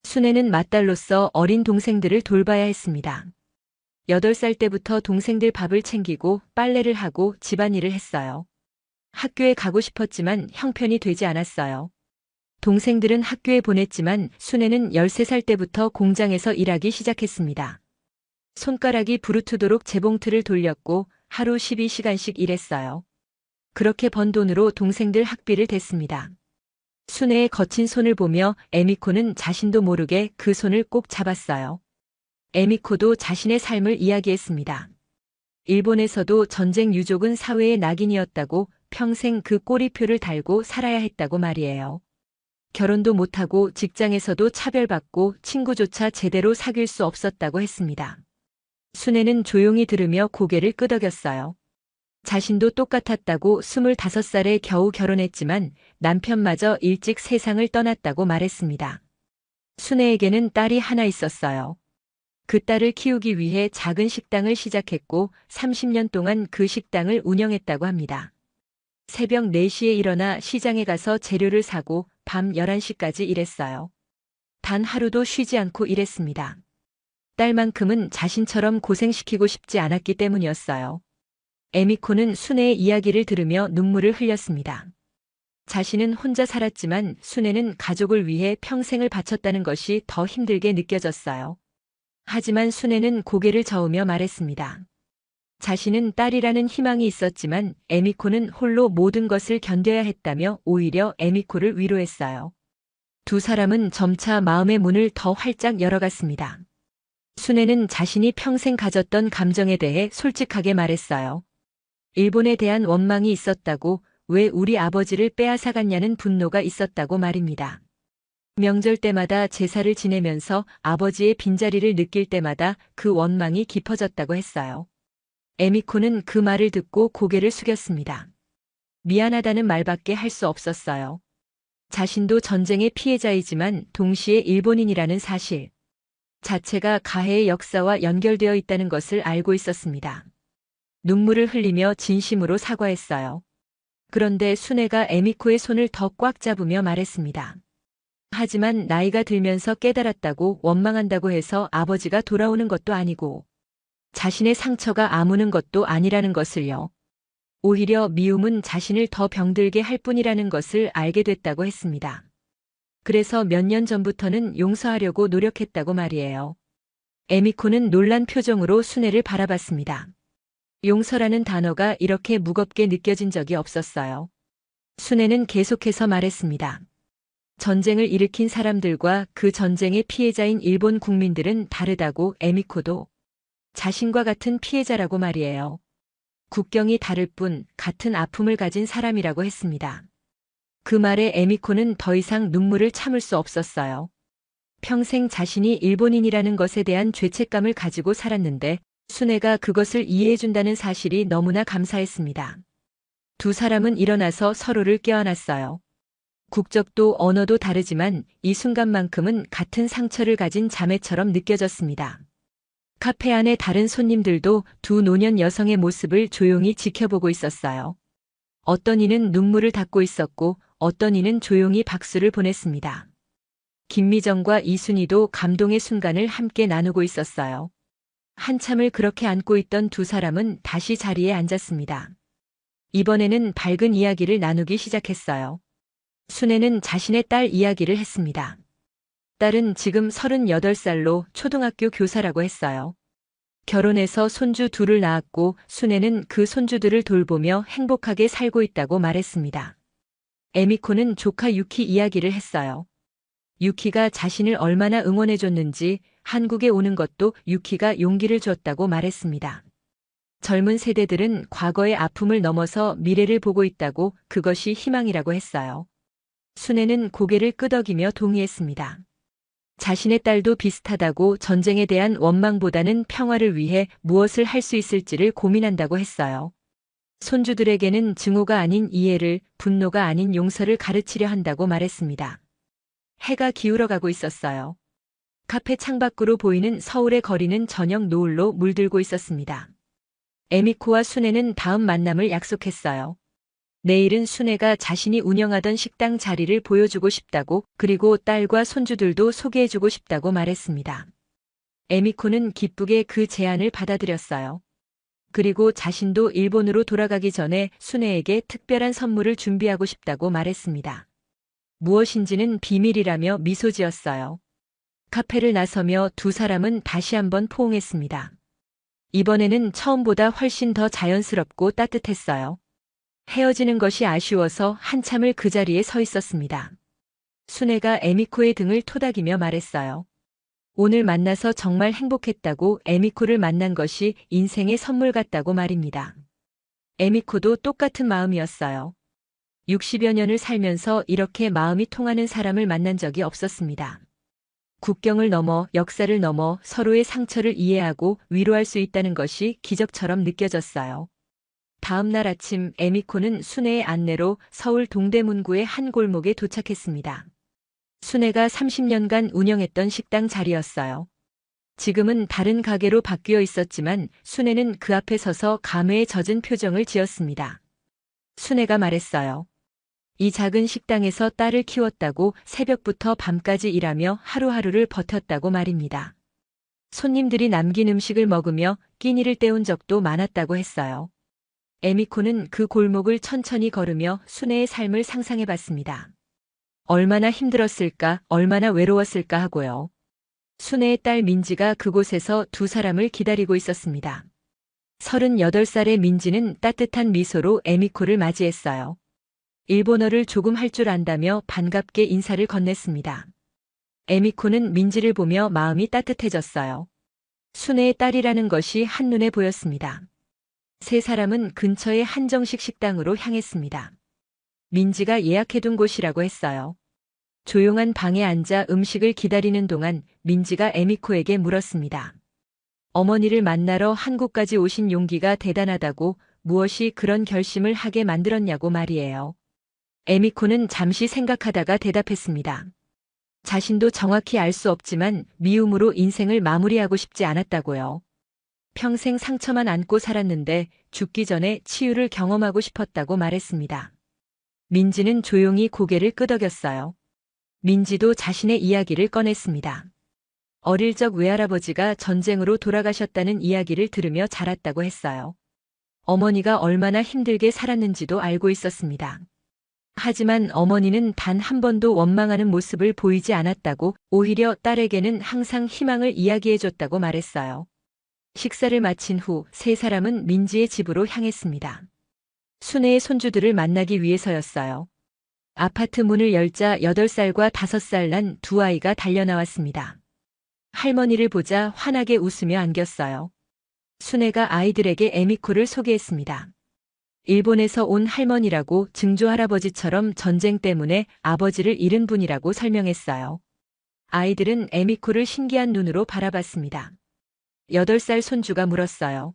순애는 맏딸로서 어린 동생들을 돌봐야 했습니다. 8살 때부터 동생들 밥을 챙기고 빨래를 하고 집안일을 했어요. 학교에 가고 싶었지만 형편이 되지 않았어요. 동생들은 학교에 보냈지만 순애는 13살 때부터 공장에서 일하기 시작했습니다. 손가락이 부르트도록 재봉틀을 돌렸고 하루 12시간씩 일했어요. 그렇게 번 돈으로 동생들 학비를 댔습니다. 순애의 거친 손을 보며 에미코는 자신도 모르게 그 손을 꼭 잡았어요. 에미코도 자신의 삶을 이야기했습니다. 일본에서도 전쟁 유족은 사회의 낙인이었다고 평생 그 꼬리표를 달고 살아야 했다고 말이에요. 결혼도 못하고 직장에서도 차별받고 친구조차 제대로 사귈 수 없었다고 했습니다. 순애는 조용히 들으며 고개를 끄덕였어요. 자신도 똑같았다고 25살에 겨우 결혼했지만 남편마저 일찍 세상을 떠났다고 말했습니다. 순애에게는 딸이 하나 있었어요. 그 딸을 키우기 위해 작은 식당을 시작했고 30년 동안 그 식당을 운영했다고 합니다. 새벽 4시에 일어나 시장에 가서 재료를 사고 밤 11시까지 일했어요. 단 하루도 쉬지 않고 일했습니다. 딸만큼은 자신처럼 고생시키고 싶지 않았기 때문이었어요. 에미코는 순애의 이야기를 들으며 눈물을 흘렸습니다. 자신은 혼자 살았지만 순애는 가족을 위해 평생을 바쳤다는 것이 더 힘들게 느껴졌어요. 하지만 순애는 고개를 저으며 말했습니다. 자신은 딸이라는 희망이 있었지만 에미코는 홀로 모든 것을 견뎌야 했다며 오히려 에미코를 위로했어요. 두 사람은 점차 마음의 문을 더 활짝 열어갔습니다. 순애는 자신이 평생 가졌던 감정에 대해 솔직하게 말했어요. 일본에 대한 원망이 있었다고, 왜 우리 아버지를 빼앗아갔냐는 분노가 있었다고 말입니다. 명절 때마다 제사를 지내면서 아버지의 빈자리를 느낄 때마다 그 원망이 깊어졌다고 했어요. 에미코는 그 말을 듣고 고개를 숙였습니다. 미안하다는 말밖에 할 수 없었어요. 자신도 전쟁의 피해자이지만 동시에 일본인이라는 사실. 자체가 가해의 역사와 연결되어 있다는 것을 알고 있었습니다. 눈물을 흘리며 진심으로 사과했어요. 그런데 순애가 에미코의 손을 더 꽉 잡으며 말했습니다. 하지만 나이가 들면서 깨달았다고 원망한다고 해서 아버지가 돌아오는 것도 아니고 자신의 상처가 아무는 것도 아니라는 것을요. 오히려 미움은 자신을 더 병들게 할 뿐이라는 것을 알게 됐다고 했습니다. 그래서 몇 년 전부터는 용서하려고 노력했다고 말이에요. 에미코는 놀란 표정으로 순애를 바라봤습니다. 용서라는 단어가 이렇게 무겁게 느껴진 적이 없었어요. 순애는 계속해서 말했습니다. 전쟁을 일으킨 사람들과 그 전쟁의 피해자인 일본 국민들은 다르다고 에미코도 자신과 같은 피해자라고 말이에요. 국경이 다를 뿐 같은 아픔을 가진 사람이라고 했습니다. 그 말에 에미코는 더 이상 눈물을 참을 수 없었어요. 평생 자신이 일본인이라는 것에 대한 죄책감을 가지고 살았는데 순애가 그것을 이해해준다는 사실이 너무나 감사했습니다. 두 사람은 일어나서 서로를 껴안았어요. 국적도 언어도 다르지만 이 순간만큼은 같은 상처를 가진 자매처럼 느껴졌습니다. 카페 안의 다른 손님들도 두 노년 여성의 모습을 조용히 지켜보고 있었어요. 어떤 이는 눈물을 닦고 있었고 어떤 이는 조용히 박수를 보냈습니다. 김미정과 이순희도 감동의 순간을 함께 나누고 있었어요. 한참을 그렇게 안고 있던 두 사람은 다시 자리에 앉았습니다. 이번에는 밝은 이야기를 나누기 시작했어요. 순애는 자신의 딸 이야기를 했습니다. 딸은 지금 38살로 초등학교 교사라고 했어요. 결혼해서 손주 둘을 낳았고 순애는 그 손주들을 돌보며 행복하게 살고 있다고 말했습니다. 에미코는 조카 유키 이야기를 했어요. 유키가 자신을 얼마나 응원해줬는지 한국에 오는 것도 유키가 용기를 줬다고 말했습니다. 젊은 세대들은 과거의 아픔을 넘어서 미래를 보고 있다고 그것이 희망이라고 했어요. 순애는 고개를 끄덕이며 동의했습니다. 자신의 딸도 비슷하다고 전쟁에 대한 원망보다는 평화를 위해 무엇을 할 수 있을지를 고민한다고 했어요. 손주들에게는 증오가 아닌 이해를, 분노가 아닌 용서를 가르치려 한다고 말했습니다. 해가 기울어가고 있었어요. 카페 창밖으로 보이는 서울의 거리는 저녁 노을로 물들고 있었습니다. 에미코와 순애는 다음 만남을 약속했어요. 내일은 순애가 자신이 운영하던 식당 자리를 보여주고 싶다고 그리고 딸과 손주들도 소개해주고 싶다고 말했습니다. 에미코는 기쁘게 그 제안을 받아들였어요. 그리고 자신도 일본으로 돌아가기 전에 순애에게 특별한 선물을 준비하고 싶다고 말했습니다. 무엇인지는 비밀이라며 미소 지었어요. 카페를 나서며 두 사람은 다시 한번 포옹했습니다. 이번에는 처음보다 훨씬 더 자연스럽고 따뜻했어요. 헤어지는 것이 아쉬워서 한참을 그 자리에 서 있었습니다. 순애가 에미코의 등을 토닥이며 말했어요. 오늘 만나서 정말 행복했다고 에미코를 만난 것이 인생의 선물 같다고 말입니다. 에미코도 똑같은 마음이었어요. 60여 년을 살면서 이렇게 마음이 통하는 사람을 만난 적이 없었습니다. 국경을 넘어 역사를 넘어 서로의 상처를 이해하고 위로할 수 있다는 것이 기적처럼 느껴졌어요. 다음 날 아침 에미코는 순애의 안내로 서울 동대문구의 한 골목에 도착했습니다. 순애가 30년간 운영했던 식당 자리였어요. 지금은 다른 가게로 바뀌어 있었지만 순애는 그 앞에 서서 감회에 젖은 표정을 지었습니다. 순애가 말했어요. 이 작은 식당에서 딸을 키웠다고 새벽부터 밤까지 일하며 하루하루를 버텼다고 말입니다. 손님들이 남긴 음식을 먹으며 끼니를 때운 적도 많았다고 했어요. 에미코는 그 골목을 천천히 걸으며 순애의 삶을 상상해 봤습니다. 얼마나 힘들었을까, 얼마나 외로웠을까 하고요. 순애의 딸 민지가 그곳에서 두 사람을 기다리고 있었습니다. 38살의 민지는 따뜻한 미소로 에미코를 맞이했어요. 일본어를 조금 할 줄 안다며 반갑게 인사를 건넸습니다. 에미코는 민지를 보며 마음이 따뜻해졌어요. 순애의 딸이라는 것이 한눈에 보였습니다. 세 사람은 근처의 한정식 식당으로 향했습니다. 민지가 예약해둔 곳이라고 했어요. 조용한 방에 앉아 음식을 기다리는 동안 민지가 에미코에게 물었습니다. 어머니를 만나러 한국까지 오신 용기가 대단하다고 무엇이 그런 결심을 하게 만들었냐고 말이에요. 에미코는 잠시 생각하다가 대답했습니다. 자신도 정확히 알 수 없지만 미움으로 인생을 마무리하고 싶지 않았다고요. 평생 상처만 안고 살았는데 죽기 전에 치유를 경험하고 싶었다고 말했습니다. 민지는 조용히 고개를 끄덕였어요. 민지도 자신의 이야기를 꺼냈습니다. 어릴 적 외할아버지가 전쟁으로 돌아가셨다는 이야기를 들으며 자랐다고 했어요. 어머니가 얼마나 힘들게 살았는지도 알고 있었습니다. 하지만 어머니는 단 한 번도 원망하는 모습을 보이지 않았다고, 오히려 딸에게는 항상 희망을 이야기해줬다고 말했어요. 식사를 마친 후 세 사람은 민지의 집으로 향했습니다. 순애의 손주들을 만나기 위해서였어요. 아파트 문을 열자 8살과 5살 난 두 아이가 달려나왔습니다. 할머니를 보자 환하게 웃으며 안겼어요. 순애가 아이들에게 에미코를 소개했습니다. 일본에서 온 할머니라고, 증조 할아버지처럼 전쟁 때문에 아버지를 잃은 분이라고 설명했어요. 아이들은 에미코를 신기한 눈으로 바라봤습니다. 8살 손주가 물었어요.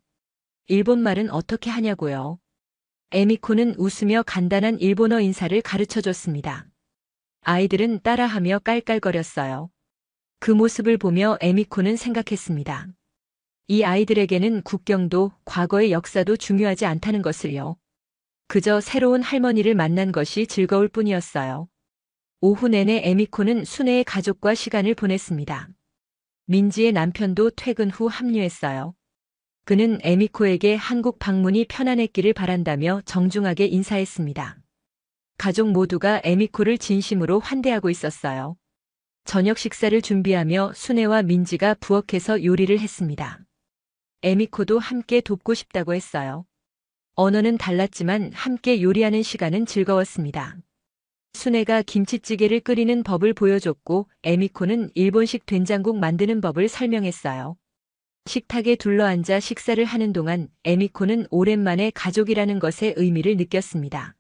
일본말은 어떻게 하냐고요? 에미코는 웃으며 간단한 일본어 인사를 가르쳐줬습니다. 아이들은 따라하며 깔깔거렸어요. 그 모습을 보며 에미코는 생각했습니다. 이 아이들에게는 국경도 과거의 역사도 중요하지 않다는 것을요. 그저 새로운 할머니를 만난 것이 즐거울 뿐이었어요. 오후 내내 에미코는 순애의 가족과 시간을 보냈습니다. 민지의 남편도 퇴근 후 합류했어요. 그는 에미코에게 한국 방문이 편안했기를 바란다며 정중하게 인사했습니다. 가족 모두가 에미코를 진심으로 환대하고 있었어요. 저녁 식사를 준비하며 순애와 민지가 부엌에서 요리를 했습니다. 에미코도 함께 돕고 싶다고 했어요. 언어는 달랐지만 함께 요리하는 시간은 즐거웠습니다. 순애가 김치찌개를 끓이는 법을 보여줬고 에미코는 일본식 된장국 만드는 법을 설명했어요. 식탁에 둘러앉아 식사를 하는 동안 에미코는 오랜만에 가족이라는 것의 의미를 느꼈습니다.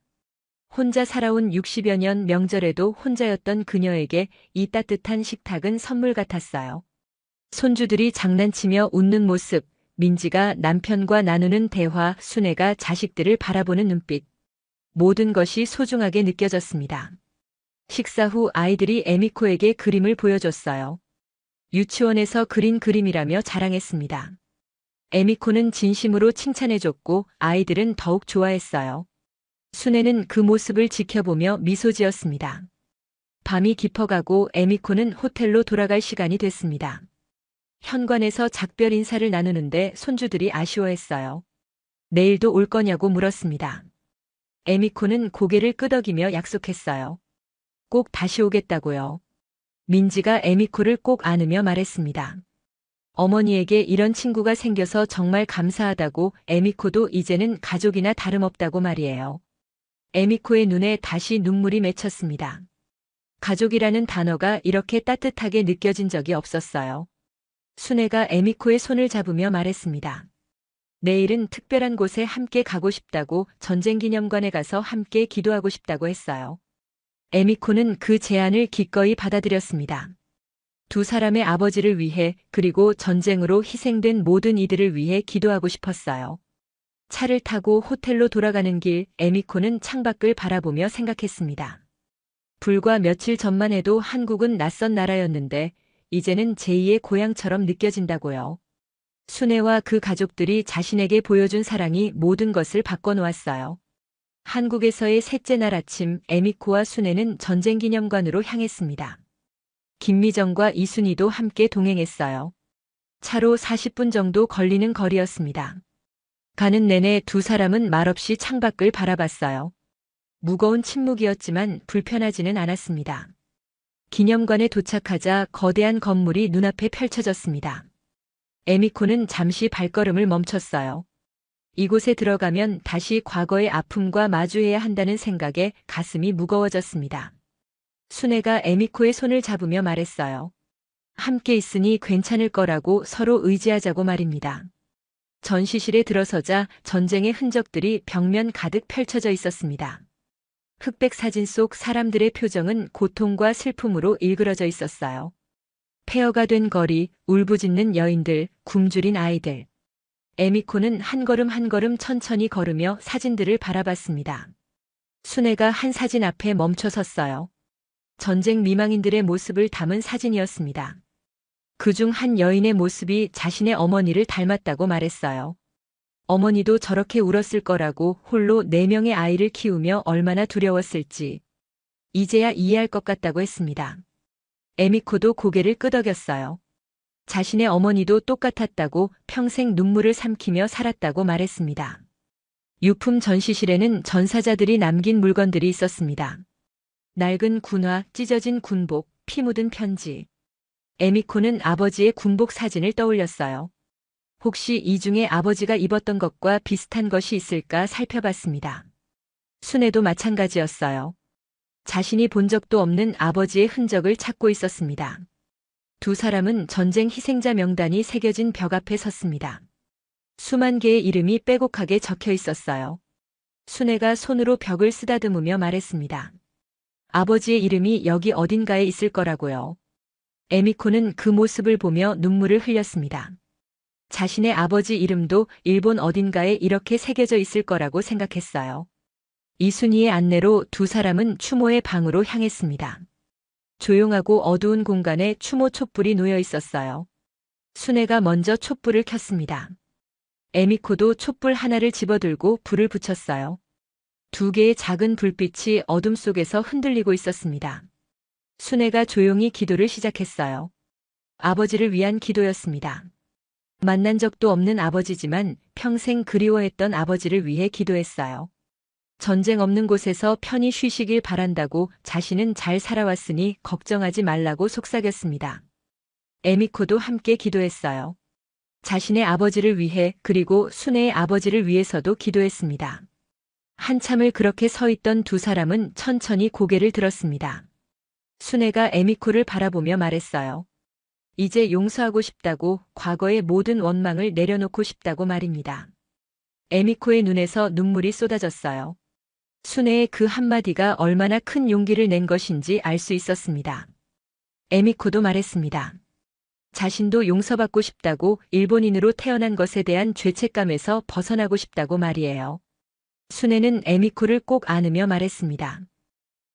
혼자 살아온 60여 년 명절에도 혼자였던 그녀에게 이 따뜻한 식탁은 선물 같았어요. 손주들이 장난치며 웃는 모습, 민지가 남편과 나누는 대화, 순애가 자식들을 바라보는 눈빛. 모든 것이 소중하게 느껴졌습니다. 식사 후 아이들이 에미코에게 그림을 보여줬어요. 유치원에서 그린 그림이라며 자랑했습니다. 에미코는 진심으로 칭찬해줬고 아이들은 더욱 좋아했어요. 순애는 그 모습을 지켜보며 미소 지었습니다. 밤이 깊어가고 에미코는 호텔로 돌아갈 시간이 됐습니다. 현관에서 작별 인사를 나누는데 손주들이 아쉬워했어요. 내일도 올 거냐고 물었습니다. 에미코는 고개를 끄덕이며 약속했어요. 꼭 다시 오겠다고요. 민지가 에미코를 꼭 안으며 말했습니다. 어머니에게 이런 친구가 생겨서 정말 감사하다고, 에미코도 이제는 가족이나 다름없다고 말이에요. 에미코의 눈에 다시 눈물이 맺혔습니다. 가족이라는 단어가 이렇게 따뜻하게 느껴진 적이 없었어요. 순애가 에미코의 손을 잡으며 말했습니다. 내일은 특별한 곳에 함께 가고 싶다고, 전쟁기념관에 가서 함께 기도하고 싶다고 했어요. 에미코는 그 제안을 기꺼이 받아들였습니다. 두 사람의 아버지를 위해, 그리고 전쟁으로 희생된 모든 이들을 위해 기도하고 싶었어요. 차를 타고 호텔로 돌아가는 길, 에미코는 창밖을 바라보며 생각했습니다. 불과 며칠 전만 해도 한국은 낯선 나라였는데 이제는 제2의 고향처럼 느껴진다고요. 순애와 그 가족들이 자신에게 보여준 사랑이 모든 것을 바꿔놓았어요. 한국에서의 셋째 날 아침, 에미코와 순애는 전쟁기념관으로 향했습니다. 김미정과 이순희도 함께 동행했어요. 차로 40분 정도 걸리는 거리였습니다. 가는 내내 두 사람은 말없이 창밖을 바라봤어요. 무거운 침묵이었지만 불편하지는 않았습니다. 기념관에 도착하자 거대한 건물이 눈앞에 펼쳐졌습니다. 에미코는 잠시 발걸음을 멈췄어요. 이곳에 들어가면 다시 과거의 아픔과 마주해야 한다는 생각에 가슴이 무거워졌습니다. 순애가 에미코의 손을 잡으며 말했어요. 함께 있으니 괜찮을 거라고, 서로 의지하자고 말입니다. 전시실에 들어서자 전쟁의 흔적들이 벽면 가득 펼쳐져 있었습니다. 흑백 사진 속 사람들의 표정은 고통과 슬픔으로 일그러져 있었어요. 폐허가 된 거리, 울부짖는 여인들, 굶주린 아이들. 에미코는 한 걸음 한 걸음 천천히 걸으며 사진들을 바라봤습니다. 순애가 한 사진 앞에 멈춰 섰어요. 전쟁 미망인들의 모습을 담은 사진이었습니다. 그중 한 여인의 모습이 자신의 어머니를 닮았다고 말했어요. 어머니도 저렇게 울었을 거라고, 홀로 4명의 아이를 키우며 얼마나 두려웠을지 이제야 이해할 것 같다고 했습니다. 에미코도 고개를 끄덕였어요. 자신의 어머니도 똑같았다고, 평생 눈물을 삼키며 살았다고 말했습니다. 유품 전시실에는 전사자들이 남긴 물건들이 있었습니다. 낡은 군화, 찢어진 군복, 피 묻은 편지. 에미코는 아버지의 군복 사진을 떠올렸어요. 혹시 이 중에 아버지가 입었던 것과 비슷한 것이 있을까 살펴봤습니다. 순애도 마찬가지였어요. 자신이 본 적도 없는 아버지의 흔적을 찾고 있었습니다. 두 사람은 전쟁 희생자 명단이 새겨진 벽 앞에 섰습니다. 수만 개의 이름이 빼곡하게 적혀 있었어요. 순애가 손으로 벽을 쓰다듬으며 말했습니다. 아버지의 이름이 여기 어딘가에 있을 거라고요. 에미코는 그 모습을 보며 눈물을 흘렸습니다. 자신의 아버지 이름도 일본 어딘가에 이렇게 새겨져 있을 거라고 생각했어요. 이순희의 안내로 두 사람은 추모의 방으로 향했습니다. 조용하고 어두운 공간에 추모 촛불이 놓여 있었어요. 순애가 먼저 촛불을 켰습니다. 에미코도 촛불 하나를 집어들고 불을 붙였어요. 2개의 작은 불빛이 어둠 속에서 흔들리고 있었습니다. 순애가 조용히 기도를 시작했어요. 아버지를 위한 기도였습니다. 만난 적도 없는 아버지지만 평생 그리워했던 아버지를 위해 기도했어요. 전쟁 없는 곳에서 편히 쉬시길 바란다고, 자신은 잘 살아왔으니 걱정하지 말라고 속삭였습니다. 에미코도 함께 기도했어요. 자신의 아버지를 위해, 그리고 순애의 아버지를 위해서도 기도했습니다. 한참을 그렇게 서 있던 두 사람은 천천히 고개를 들었습니다. 순애가 에미코를 바라보며 말했어요. 이제 용서하고 싶다고, 과거의 모든 원망을 내려놓고 싶다고 말입니다. 에미코의 눈에서 눈물이 쏟아졌어요. 순애의 그 한마디가 얼마나 큰 용기를 낸 것인지 알 수 있었습니다. 에미코도 말했습니다. 자신도 용서받고 싶다고, 일본인으로 태어난 것에 대한 죄책감에서 벗어나고 싶다고 말이에요. 순애는 에미코를 꼭 안으며 말했습니다.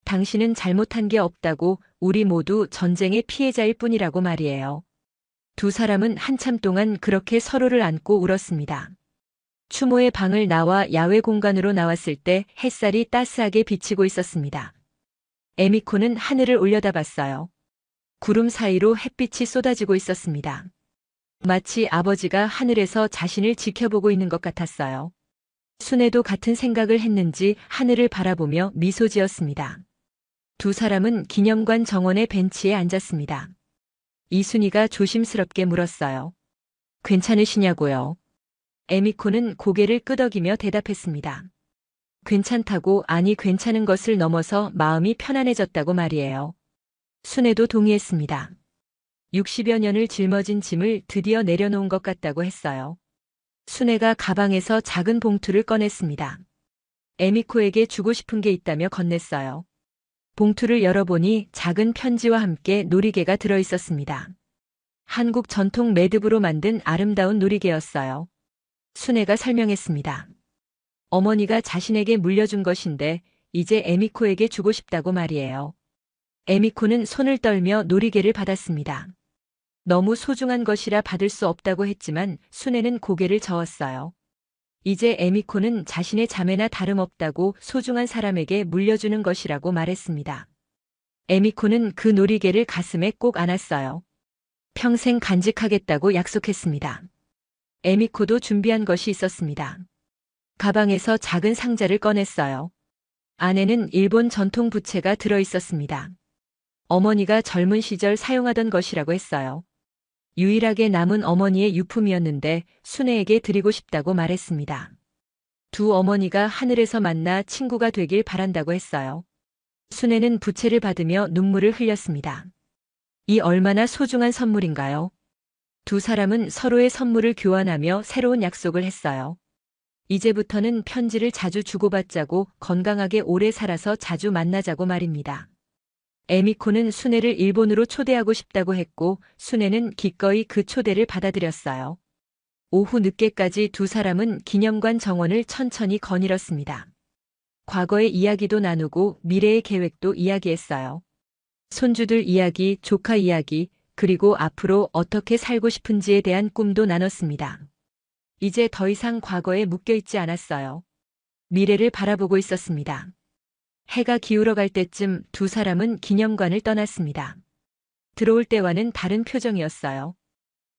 당신은 잘못한 게 없다고, 우리 모두 전쟁의 피해자일 뿐이라고 말이에요. 두 사람은 한참 동안 그렇게 서로를 안고 울었습니다. 추모의 방을 나와 야외 공간으로 나왔을 때 햇살이 따스하게 비치고 있었습니다. 에미코는 하늘을 올려다봤어요. 구름 사이로 햇빛이 쏟아지고 있었습니다. 마치 아버지가 하늘에서 자신을 지켜보고 있는 것 같았어요. 순애도 같은 생각을 했는지 하늘을 바라보며 미소 지었습니다. 두 사람은 기념관 정원의 벤치에 앉았습니다. 이순희가 조심스럽게 물었어요. 괜찮으시냐고요? 에미코는 고개를 끄덕이며 대답했습니다. 괜찮다고, 아니 괜찮은 것을 넘어서 마음이 편안해졌다고 말이에요. 순애도 동의했습니다. 60여 년을 짊어진 짐을 드디어 내려놓은 것 같다고 했어요. 순애가 가방에서 작은 봉투를 꺼냈습니다. 에미코에게 주고 싶은 게 있다며 건넸어요. 봉투를 열어보니 작은 편지와 함께 놀이개가 들어있었습니다. 한국 전통 매듭으로 만든 아름다운 놀이개였어요. 순애가 설명했습니다. 어머니가 자신에게 물려준 것인데 이제 에미코에게 주고 싶다고 말이에요. 에미코는 손을 떨며 놀이개를 받았습니다. 너무 소중한 것이라 받을 수 없다고 했지만 순애는 고개를 저었어요. 이제 에미코는 자신의 자매나 다름없다고, 소중한 사람에게 물려주는 것이라고 말했습니다. 에미코는 그 놀이개를 가슴에 꼭 안았어요. 평생 간직하겠다고 약속했습니다. 에미코도 준비한 것이 있었습니다. 가방에서 작은 상자를 꺼냈어요. 안에는 일본 전통 부채가 들어있었습니다. 어머니가 젊은 시절 사용하던 것이라고 했어요. 유일하게 남은 어머니의 유품이었는데 순애에게 드리고 싶다고 말했습니다. 두 어머니가 하늘에서 만나 친구가 되길 바란다고 했어요. 순애는 부채를 받으며 눈물을 흘렸습니다. 이 얼마나 소중한 선물인가요? 두 사람은 서로의 선물을 교환하며 새로운 약속을 했어요. 이제부터는 편지를 자주 주고받자고, 건강하게 오래 살아서 자주 만나자고 말입니다. 에미코는 순애를 일본으로 초대하고 싶다고 했고, 순애는 기꺼이 그 초대를 받아들였어요. 오후 늦게까지 두 사람은 기념관 정원을 천천히 거닐었습니다. 과거의 이야기도 나누고 미래의 계획도 이야기했어요. 손주들 이야기, 조카 이야기, 그리고 앞으로 어떻게 살고 싶은지에 대한 꿈도 나눴습니다. 이제 더 이상 과거에 묶여있지 않았어요. 미래를 바라보고 있었습니다. 해가 기울어 갈 때쯤 두 사람은 기념관을 떠났습니다. 들어올 때와는 다른 표정이었어요.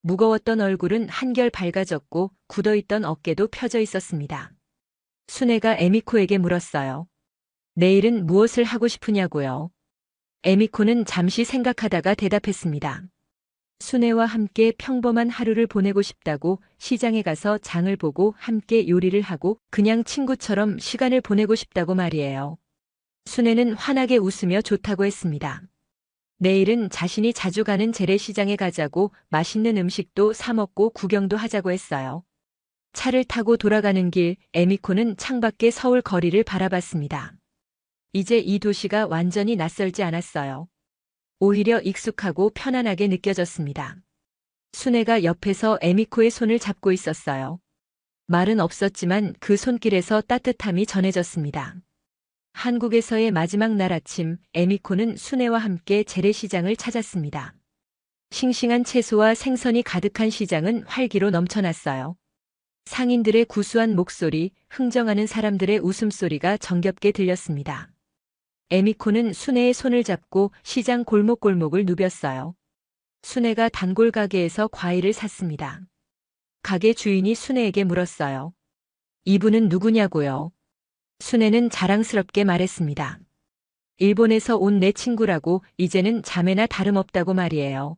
무거웠던 얼굴은 한결 밝아졌고 굳어있던 어깨도 펴져 있었습니다. 순애가 에미코에게 물었어요. 내일은 무엇을 하고 싶으냐고요. 에미코는 잠시 생각하다가 대답했습니다. 순애와 함께 평범한 하루를 보내고 싶다고 시장에 가서 장을 보고 함께 요리를 하고 그냥 친구처럼 시간을 보내고 싶다고 말이에요. 순애는 환하게 웃으며 좋다고 했습니다. 내일은 자신이 자주 가는 재래시장에 가자고 맛있는 음식도 사 먹고 구경도 하자고 했어요. 차를 타고 돌아가는 길, 에미코는 창밖의 서울 거리를 바라봤습니다. 이제 이 도시가 완전히 낯설지 않았어요. 오히려 익숙하고 편안하게 느껴졌습니다. 순애가 옆에서 에미코의 손을 잡고 있었어요. 말은 없었지만 그 손길에서 따뜻함이 전해졌습니다. 한국에서의 마지막 날 아침, 에미코는 순애와 함께 재래시장을 찾았습니다. 싱싱한 채소와 생선이 가득한 시장은 활기로 넘쳐났어요. 상인들의 구수한 목소리, 흥정하는 사람들의 웃음소리가 정겹게 들렸습니다. 에미코는 순애의 손을 잡고 시장 골목골목을 누볐어요. 순애가 단골 가게에서 과일을 샀습니다. 가게 주인이 순애에게 물었어요. 이분은 누구냐고요? 순애는 자랑스럽게 말했습니다. 일본에서 온 내 친구라고 이제는 자매나 다름없다고 말이에요.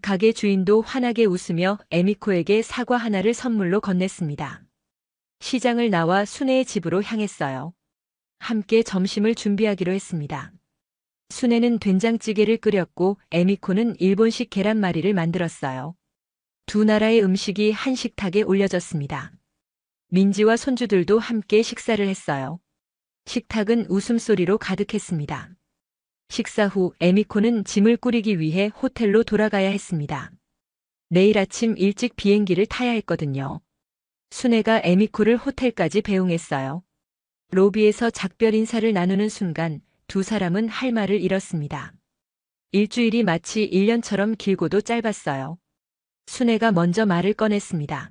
가게 주인도 환하게 웃으며 에미코에게 사과 하나를 선물로 건넸습니다. 시장을 나와 순애의 집으로 향했어요. 함께 점심을 준비하기로 했습니다. 순애는 된장찌개를 끓였고 에미코는 일본식 계란말이를 만들었어요. 두 나라의 음식이 한 식탁에 올려졌습니다. 민지와 손주들도 함께 식사를 했어요. 식탁은 웃음소리로 가득했습니다. 식사 후 에미코는 짐을 꾸리기 위해 호텔로 돌아가야 했습니다. 내일 아침 일찍 비행기를 타야 했거든요. 순애가 에미코를 호텔까지 배웅했어요. 로비에서 작별 인사를 나누는 순간 두 사람은 할 말을 잃었습니다. 일주일이 마치 1년처럼 길고도 짧았어요. 순애가 먼저 말을 꺼냈습니다.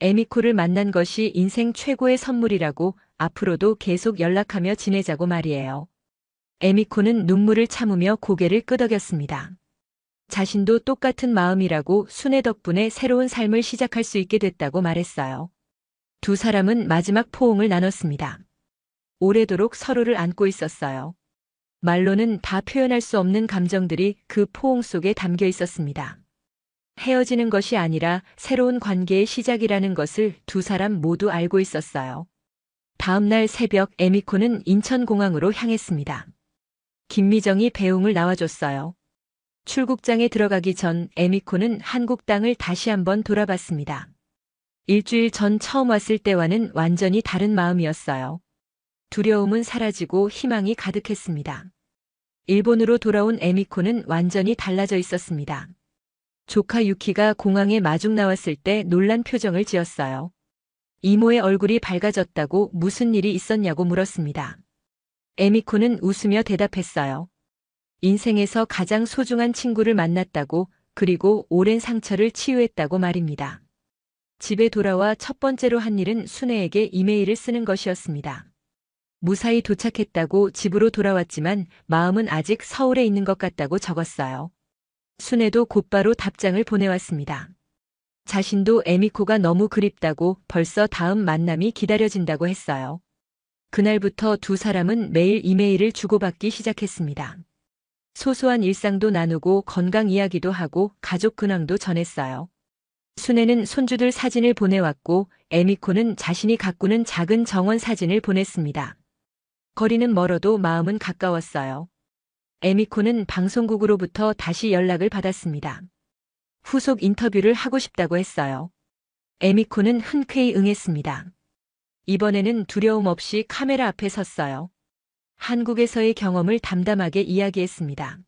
에미코를 만난 것이 인생 최고의 선물이라고 앞으로도 계속 연락하며 지내자고 말이에요. 에미코는 눈물을 참으며 고개를 끄덕였습니다. 자신도 똑같은 마음이라고 순애 덕분에 새로운 삶을 시작할 수 있게 됐다고 말했어요. 두 사람은 마지막 포옹을 나눴습니다. 오래도록 서로를 안고 있었어요. 말로는 다 표현할 수 없는 감정들이 그 포옹 속에 담겨 있었습니다. 헤어지는 것이 아니라 새로운 관계의 시작이라는 것을 두 사람 모두 알고 있었어요. 다음 날 새벽 에미코는 인천공항으로 향했습니다. 김미정이 배웅을 나와줬어요. 출국장에 들어가기 전 에미코는 한국 땅을 다시 한번 돌아봤습니다. 일주일 전 처음 왔을 때와는 완전히 다른 마음이었어요. 두려움은 사라지고 희망이 가득했습니다. 일본으로 돌아온 에미코는 완전히 달라져 있었습니다. 조카 유키가 공항에 마중 나왔을 때 놀란 표정을 지었어요. 이모의 얼굴이 밝아졌다고 무슨 일이 있었냐고 물었습니다. 에미코는 웃으며 대답했어요. 인생에서 가장 소중한 친구를 만났다고, 그리고 오랜 상처를 치유했다고 말입니다. 집에 돌아와 첫 번째로 한 일은 순애에게 이메일을 쓰는 것이었습니다. 무사히 도착했다고 집으로 돌아왔지만 마음은 아직 서울에 있는 것 같다고 적었어요. 순애도 곧바로 답장을 보내왔습니다. 자신도 에미코가 너무 그립다고 벌써 다음 만남이 기다려진다고 했어요. 그날부터 두 사람은 매일 이메일을 주고받기 시작했습니다. 소소한 일상도 나누고 건강 이야기도 하고 가족 근황도 전했어요. 순애는 손주들 사진을 보내왔고 에미코는 자신이 가꾸는 작은 정원 사진을 보냈습니다. 거리는 멀어도 마음은 가까웠어요. 에미코는 방송국으로부터 다시 연락을 받았습니다. 후속 인터뷰를 하고 싶다고 했어요. 에미코는 흔쾌히 응했습니다. 이번에는 두려움 없이 카메라 앞에 섰어요. 한국에서의 경험을 담담하게 이야기했습니다.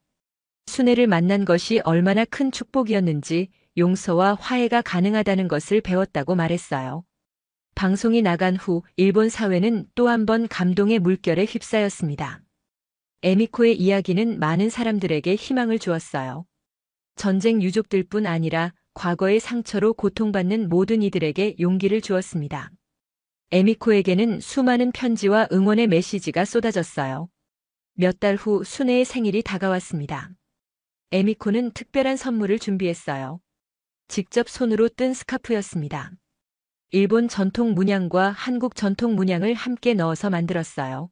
순애를 만난 것이 얼마나 큰 축복이었는지 용서와 화해가 가능하다는 것을 배웠다고 말했어요. 방송이 나간 후 일본 사회는 또 한 번 감동의 물결에 휩싸였습니다. 에미코의 이야기는 많은 사람들에게 희망을 주었어요. 전쟁 유족들뿐 아니라 과거의 상처로 고통받는 모든 이들에게 용기를 주었습니다. 에미코에게는 수많은 편지와 응원의 메시지가 쏟아졌어요. 몇 달 후 순애의 생일이 다가왔습니다. 에미코는 특별한 선물을 준비했어요. 직접 손으로 뜬 스카프였습니다. 일본 전통 문양과 한국 전통 문양을 함께 넣어서 만들었어요.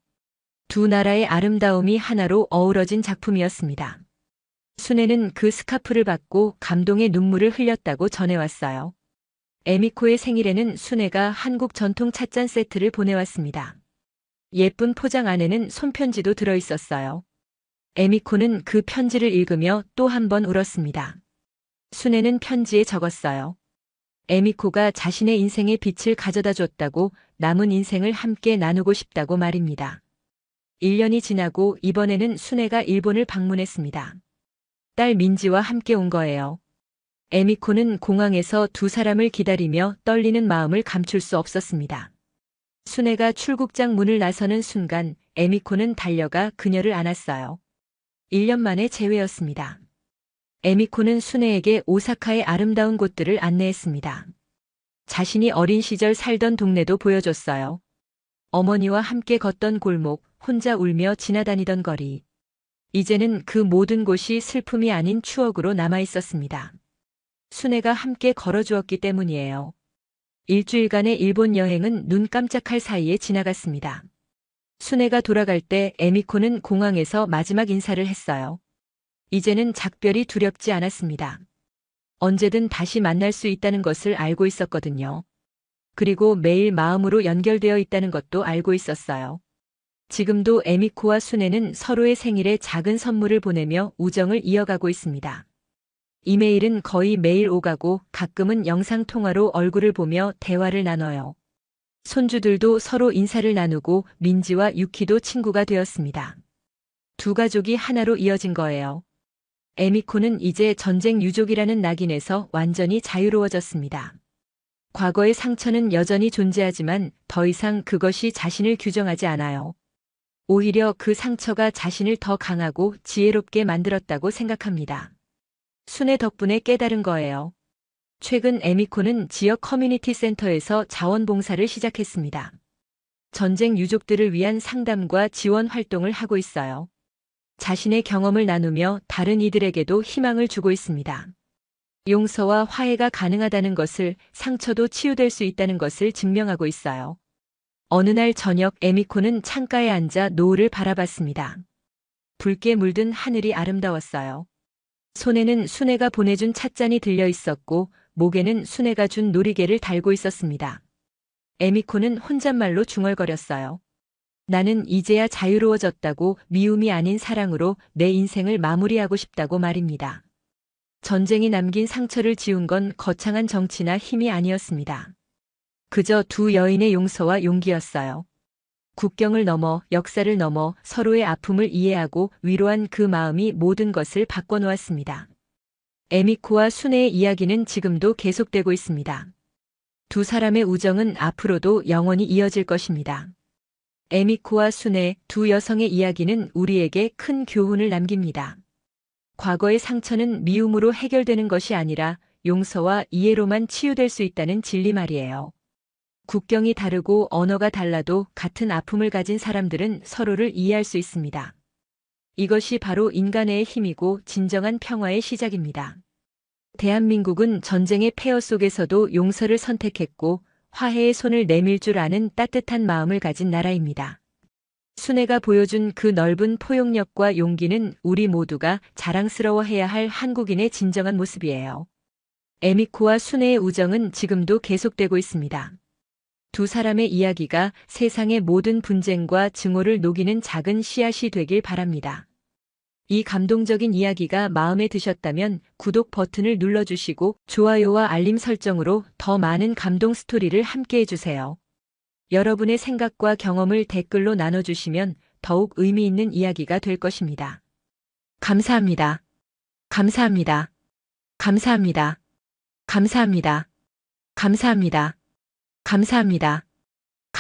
두 나라의 아름다움이 하나로 어우러진 작품이었습니다. 순애는 그 스카프를 받고 감동의 눈물을 흘렸다고 전해왔어요. 에미코의 생일에는 순애가 한국 전통 찻잔 세트를 보내왔습니다. 예쁜 포장 안에는 손편지도 들어있었어요. 에미코는 그 편지를 읽으며 또 한 번 울었습니다. 순애는 편지에 적었어요. 에미코가 자신의 인생의 빛을 가져다 줬다고, 남은 인생을 함께 나누고 싶다고 말입니다. 1년이 지나고 이번에는 순애가 일본을 방문했습니다. 딸 민지와 함께 온 거예요. 에미코는 공항에서 두 사람을 기다리며 떨리는 마음을 감출 수 없었습니다. 순애가 출국장 문을 나서는 순간 에미코는 달려가 그녀를 안았어요. 1년 만에 재회였습니다. 에미코는 순애에게 오사카의 아름다운 곳들을 안내했습니다. 자신이 어린 시절 살던 동네도 보여줬어요. 어머니와 함께 걷던 골목, 혼자 울며 지나다니던 거리. 이제는 그 모든 곳이 슬픔이 아닌 추억으로 남아 있었습니다. 순애가 함께 걸어주었기 때문이에요. 일주일간의 일본 여행은 눈 깜짝할 사이에 지나갔습니다. 순애가 돌아갈 때 에미코는 공항에서 마지막 인사를 했어요. 이제는 작별이 두렵지 않았습니다. 언제든 다시 만날 수 있다는 것을 알고 있었거든요. 그리고 매일 마음으로 연결되어 있다는 것도 알고 있었어요. 지금도 에미코와 순애는 서로의 생일에 작은 선물을 보내며 우정을 이어가고 있습니다. 이메일은 거의 매일 오가고 가끔은 영상통화로 얼굴을 보며 대화를 나눠요. 손주들도 서로 인사를 나누고 민지와 유키도 친구가 되었습니다. 두 가족이 하나로 이어진 거예요. 에미코는 이제 전쟁 유족이라는 낙인에서 완전히 자유로워졌습니다. 과거의 상처는 여전히 존재하지만 더 이상 그것이 자신을 규정하지 않아요. 오히려 그 상처가 자신을 더 강하고 지혜롭게 만들었다고 생각합니다. 순애 덕분에 깨달은 거예요. 최근 에미코는 지역 커뮤니티 센터에서 자원봉사를 시작했습니다. 전쟁 유족들을 위한 상담과 지원 활동을 하고 있어요. 자신의 경험을 나누며 다른 이들에게도 희망을 주고 있습니다. 용서와 화해가 가능하다는 것을, 상처도 치유될 수 있다는 것을 증명하고 있어요. 어느 날 저녁 에미코는 창가에 앉아 노을을 바라봤습니다. 붉게 물든 하늘이 아름다웠어요. 손에는 순애가 보내준 찻잔이 들려 있었고 목에는 순애가 준 놀이개를 달고 있었습니다. 에미코는 혼잣말로 중얼거렸어요. 나는 이제야 자유로워졌다고, 미움이 아닌 사랑으로 내 인생을 마무리하고 싶다고 말입니다. 전쟁이 남긴 상처를 지운 건 거창한 정치나 힘이 아니었습니다. 그저 두 여인의 용서와 용기였어요. 국경을 넘어, 역사를 넘어 서로의 아픔을 이해하고 위로한 그 마음이 모든 것을 바꿔놓았습니다. 에미코와 순애의 이야기는 지금도 계속되고 있습니다. 두 사람의 우정은 앞으로도 영원히 이어질 것입니다. 에미코와 순애, 두 여성의 이야기는 우리에게 큰 교훈을 남깁니다. 과거의 상처는 미움으로 해결되는 것이 아니라 용서와 이해로만 치유될 수 있다는 진리 말이에요. 국경이 다르고 언어가 달라도 같은 아픔을 가진 사람들은 서로를 이해할 수 있습니다. 이것이 바로 인간의 힘이고 진정한 평화의 시작입니다. 대한민국은 전쟁의 폐허 속에서도 용서를 선택했고 화해의 손을 내밀 줄 아는 따뜻한 마음을 가진 나라입니다. 순애가 보여준 그 넓은 포용력과 용기는 우리 모두가 자랑스러워해야 할 한국인의 진정한 모습이에요. 에미코와 순애의 우정은 지금도 계속되고 있습니다. 두 사람의 이야기가 세상의 모든 분쟁과 증오를 녹이는 작은 씨앗이 되길 바랍니다. 이 감동적인 이야기가 마음에 드셨다면 구독 버튼을 눌러주시고 좋아요와 알림 설정으로 더 많은 감동 스토리를 함께 해주세요. 여러분의 생각과 경험을 댓글로 나눠주시면 더욱 의미 있는 이야기가 될 것입니다. 감사합니다. 감사합니다. 감사합니다. 감사합니다. 감사합니다. 감사합니다.